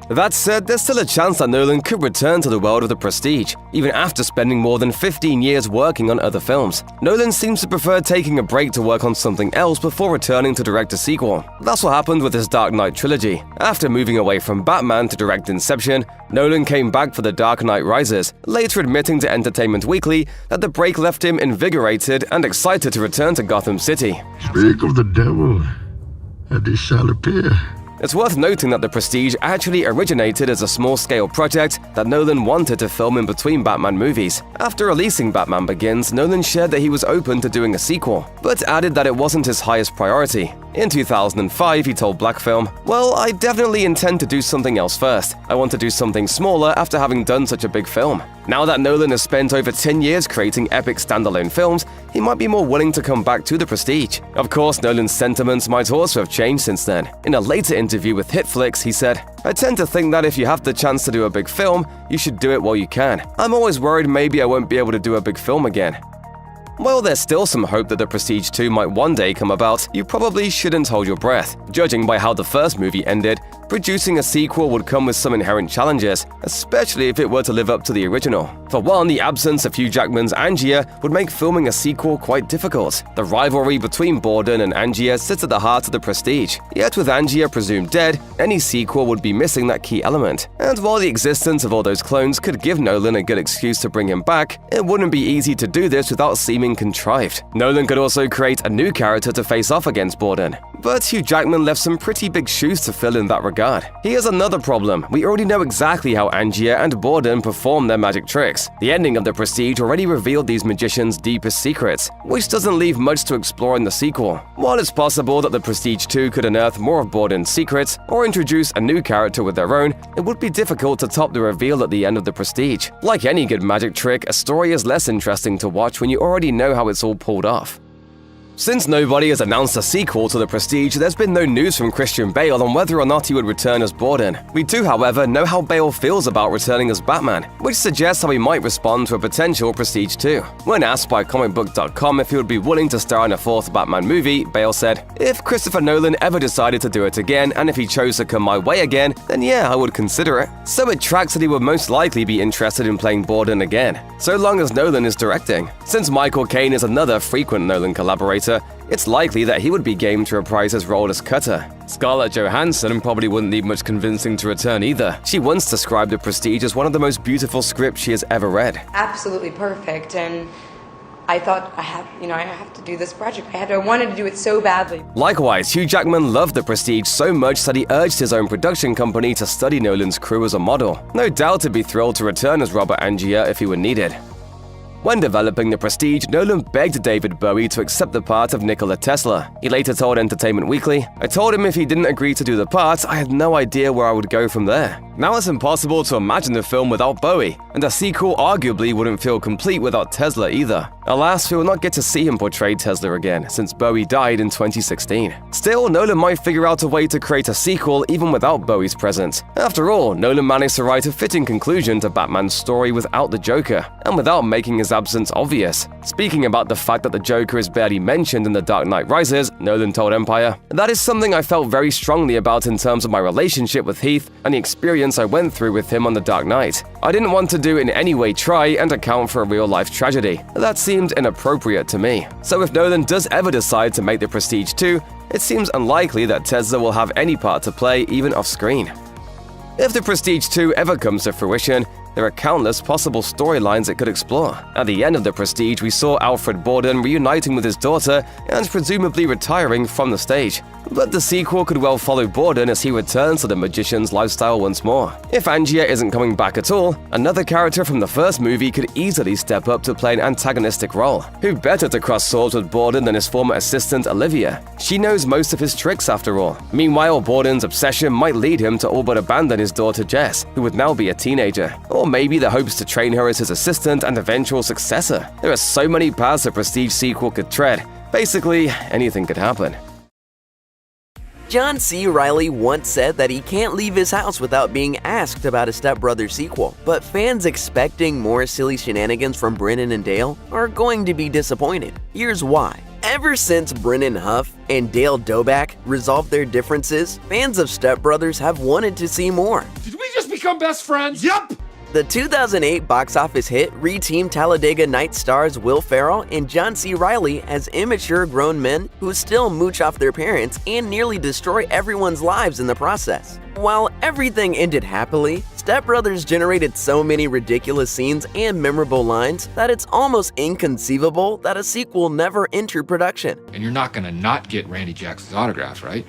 That said, there's still a chance that Nolan could return to the world of The Prestige, even after spending more than 15 years working on other films. Nolan seems to prefer taking a break to work on something else before returning to direct a sequel. That's what happened with his Dark Knight trilogy. After moving away from Batman to direct Inception, Nolan came back for The Dark Knight Rises, later admitting to Entertainment Weekly that the break left him invigorated and excited to return to Gotham City. Speak of the devil, and he shall appear. It's worth noting that The Prestige actually originated as a small-scale project that Nolan wanted to film in between Batman movies. After releasing Batman Begins, Nolan shared that he was open to doing a sequel, but added that it wasn't his highest priority. In 2005, he told Black Film, "Well, I definitely intend to do something else first. I want to do something smaller after having done such a big film." Now that Nolan has spent over 10 years creating epic standalone films, he might be more willing to come back to The Prestige. Of course, Nolan's sentiments might also have changed since then. In a later interview with Hitflix, he said, "I tend to think that if you have the chance to do a big film, you should do it while you can. I'm always worried maybe I won't be able to do a big film again." While there's still some hope that The Prestige 2 might one day come about, you probably shouldn't hold your breath. Judging by how the first movie ended, producing a sequel would come with some inherent challenges, especially if it were to live up to the original. For one, the absence of Hugh Jackman's Angier would make filming a sequel quite difficult. The rivalry between Borden and Angier sits at the heart of The Prestige. Yet with Angier presumed dead, any sequel would be missing that key element. And while the existence of all those clones could give Nolan a good excuse to bring him back, it wouldn't be easy to do this without seeming contrived. Nolan could also create a new character to face off against Borden. But Hugh Jackman left some pretty big shoes to fill in that regard. Here's another problem. We already know exactly how Angier and Borden perform their magic tricks. The ending of The Prestige already revealed these magicians' deepest secrets, which doesn't leave much to explore in the sequel. While it's possible that The Prestige 2 could unearth more of Borden's secrets or introduce a new character with their own, it would be difficult to top the reveal at the end of The Prestige. Like any good magic trick, a story is less interesting to watch when you already know how it's all pulled off. Since nobody has announced a sequel to The Prestige, there's been no news from Christian Bale on whether or not he would return as Borden. We do, however, know how Bale feels about returning as Batman, which suggests how he might respond to a potential Prestige 2. When asked by comicbook.com if he would be willing to star in a fourth Batman movie, Bale said, "If Christopher Nolan ever decided to do it again, and if he chose to come my way again, then yeah, I would consider it." So it tracks that he would most likely be interested in playing Borden again, so long as Nolan is directing. Since Michael Caine is another frequent Nolan collaborator, it's likely that he would be game to reprise his role as Cutter. Scarlett Johansson probably wouldn't need much convincing to return either. She once described The Prestige as one of the most beautiful scripts she has ever read. Absolutely perfect, and I thought I have to do this project. I wanted to do it so badly. Likewise, Hugh Jackman loved The Prestige so much that he urged his own production company to study Nolan's crew as a model. No doubt he'd be thrilled to return as Robert Angier if he were needed. When developing The Prestige, Nolan begged David Bowie to accept the part of Nikola Tesla. He later told Entertainment Weekly, "I told him if he didn't agree to do the part, I had no idea where I would go from there." Now it's impossible to imagine the film without Bowie, and a sequel arguably wouldn't feel complete without Tesla either. Alas, we will not get to see him portray Tesla again, since Bowie died in 2016. Still, Nolan might figure out a way to create a sequel even without Bowie's presence. After all, Nolan managed to write a fitting conclusion to Batman's story without the Joker, and without making his absence obvious. Speaking about the fact that the Joker is barely mentioned in The Dark Knight Rises, Nolan told Empire, "That is something I felt very strongly about in terms of my relationship with Heath and the experience I went through with him on The Dark Knight. I didn't want to do in any way try and account for a real-life tragedy. That seemed inappropriate to me. So if Nolan does ever decide to make The Prestige 2, it seems unlikely that Tesla will have any part to play even off-screen." If The Prestige 2 ever comes to fruition, there are countless possible storylines it could explore. At the end of The Prestige, we saw Alfred Borden reuniting with his daughter and presumably retiring from the stage. But the sequel could well follow Borden as he returns to the magician's lifestyle once more. If Angier isn't coming back at all, another character from the first movie could easily step up to play an antagonistic role. Who better to cross swords with Borden than his former assistant Olivia? She knows most of his tricks after all. Meanwhile, Borden's obsession might lead him to all but abandon his daughter Jess, who would now be a teenager. Or maybe the hopes to train her as his assistant and eventual successor. There are so many paths a Prestige sequel could tread. Basically, anything could happen. John C. Reilly once said that he can't leave his house without being asked about a Step Brothers sequel, but fans expecting more silly shenanigans from Brennan and Dale are going to be disappointed. Here's why. Ever since Brennan Huff and Dale Doback resolved their differences, fans of Step Brothers have wanted to see more. Did we just become best friends? Yup! The 2008 box office hit re-teamed Talladega Nights stars Will Ferrell and John C. Reilly as immature grown men who still mooch off their parents and nearly destroy everyone's lives in the process. While everything ended happily, Step Brothers generated so many ridiculous scenes and memorable lines that it's almost inconceivable that a sequel never entered production. And you're not gonna not get Randy Jackson's autographs, right?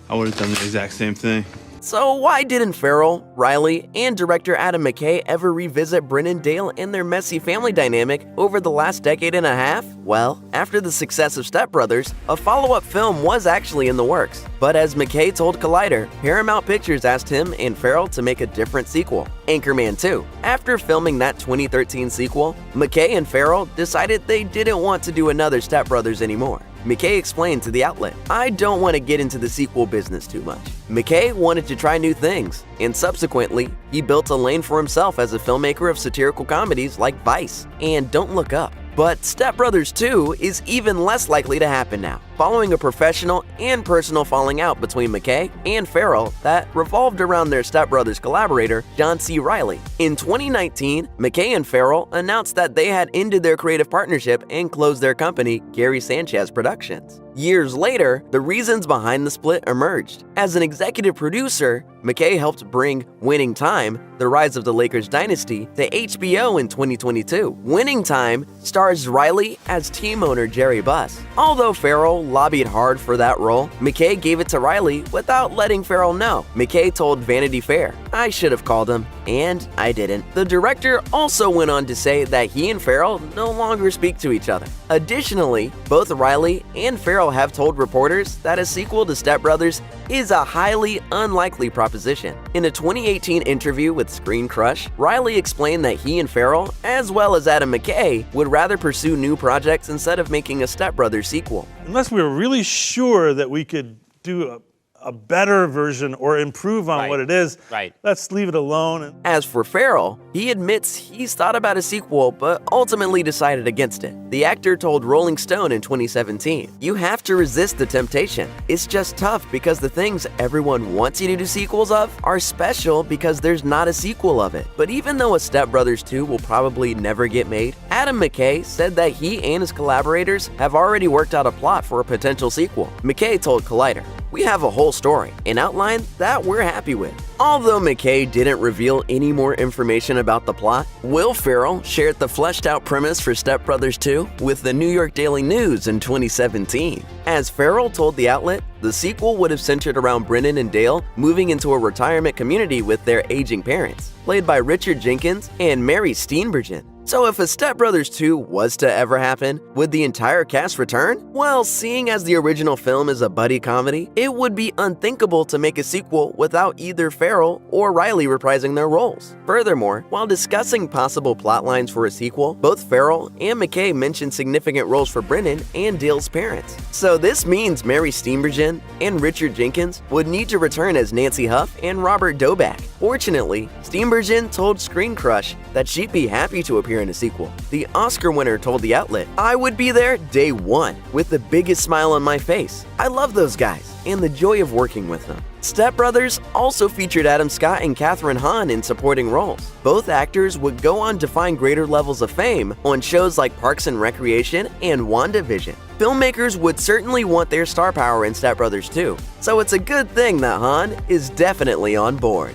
I would have done the exact same thing. So why didn't Ferrell, Reilly, and director Adam McKay ever revisit Brennan Dale and their messy family dynamic over the last decade and a half? Well, after the success of Step Brothers, a follow-up film was actually in the works. But as McKay told Collider, Paramount Pictures asked him and Ferrell to make a different sequel, Anchorman 2. After filming that 2013 sequel, McKay and Ferrell decided they didn't want to do another Step Brothers anymore. McKay explained to the outlet, "I don't want to get into the sequel business too much." McKay wanted to try new things, and subsequently, he built a lane for himself as a filmmaker of satirical comedies like Vice and Don't Look Up. But Step Brothers 2 is even less likely to happen now, following a professional and personal falling out between McKay and Ferrell that revolved around their Step Brothers collaborator, John C. Reilly. In 2019, McKay and Ferrell announced that they had ended their creative partnership and closed their company, Gary Sanchez Productions. Years later, the reasons behind the split emerged. As an executive producer, McKay helped bring Winning Time, The Rise of the Lakers Dynasty, to HBO in 2022. Winning Time stars Reilly as team owner Jerry Buss. Although Ferrell lobbied hard for that role, McKay gave it to Reilly without letting Ferrell know. McKay told Vanity Fair, I should have called him, and I didn't. The director also went on to say that he and Farrell no longer speak to each other. Additionally, both Riley and Farrell have told reporters that a sequel to Step Brothers is a highly unlikely proposition. In a 2018 interview with Screen Crush, Riley explained that he and Farrell, as well as Adam McKay, would rather pursue new projects instead of making a Step Brothers sequel. Unless we were really sure that we could do a better version or improve on what it is, let's leave it alone. As for Farrell, he admits he's thought about a sequel but ultimately decided against it. The actor told Rolling Stone in 2017, "You have to resist the temptation. It's just tough because the things everyone wants you to do sequels of are special because there's not a sequel of it." But even though a Step Brothers 2 will probably never get made, Adam McKay said that he and his collaborators have already worked out a plot for a potential sequel. McKay told Collider, "We have a whole story, an outline that we're happy with." Although McKay didn't reveal any more information about the plot, Will Ferrell shared the fleshed-out premise for Step Brothers 2 with the New York Daily News in 2017. As Ferrell told the outlet, the sequel would have centered around Brennan and Dale moving into a retirement community with their aging parents, played by Richard Jenkins and Mary Steenburgen. So if a Step Brothers 2 was to ever happen, would the entire cast return? Well, seeing as the original film is a buddy comedy, it would be unthinkable to make a sequel without either Ferrell or Riley reprising their roles. Furthermore, while discussing possible plotlines for a sequel, both Ferrell and McKay mentioned significant roles for Brennan and Dale's parents. So this means Mary Steenburgen and Richard Jenkins would need to return as Nancy Huff and Robert Doback. Fortunately, Steenburgen told Screen Crush that she'd be happy to appear in a sequel. The Oscar winner told the outlet, "I would be there day one with the biggest smile on my face. I love those guys and the joy of working with them." Step Brothers also featured Adam Scott and Kathryn Hahn in supporting roles. Both actors would go on to find greater levels of fame on shows like Parks and Recreation and WandaVision. Filmmakers would certainly want their star power in Step Brothers too, so it's a good thing that Hahn is definitely on board.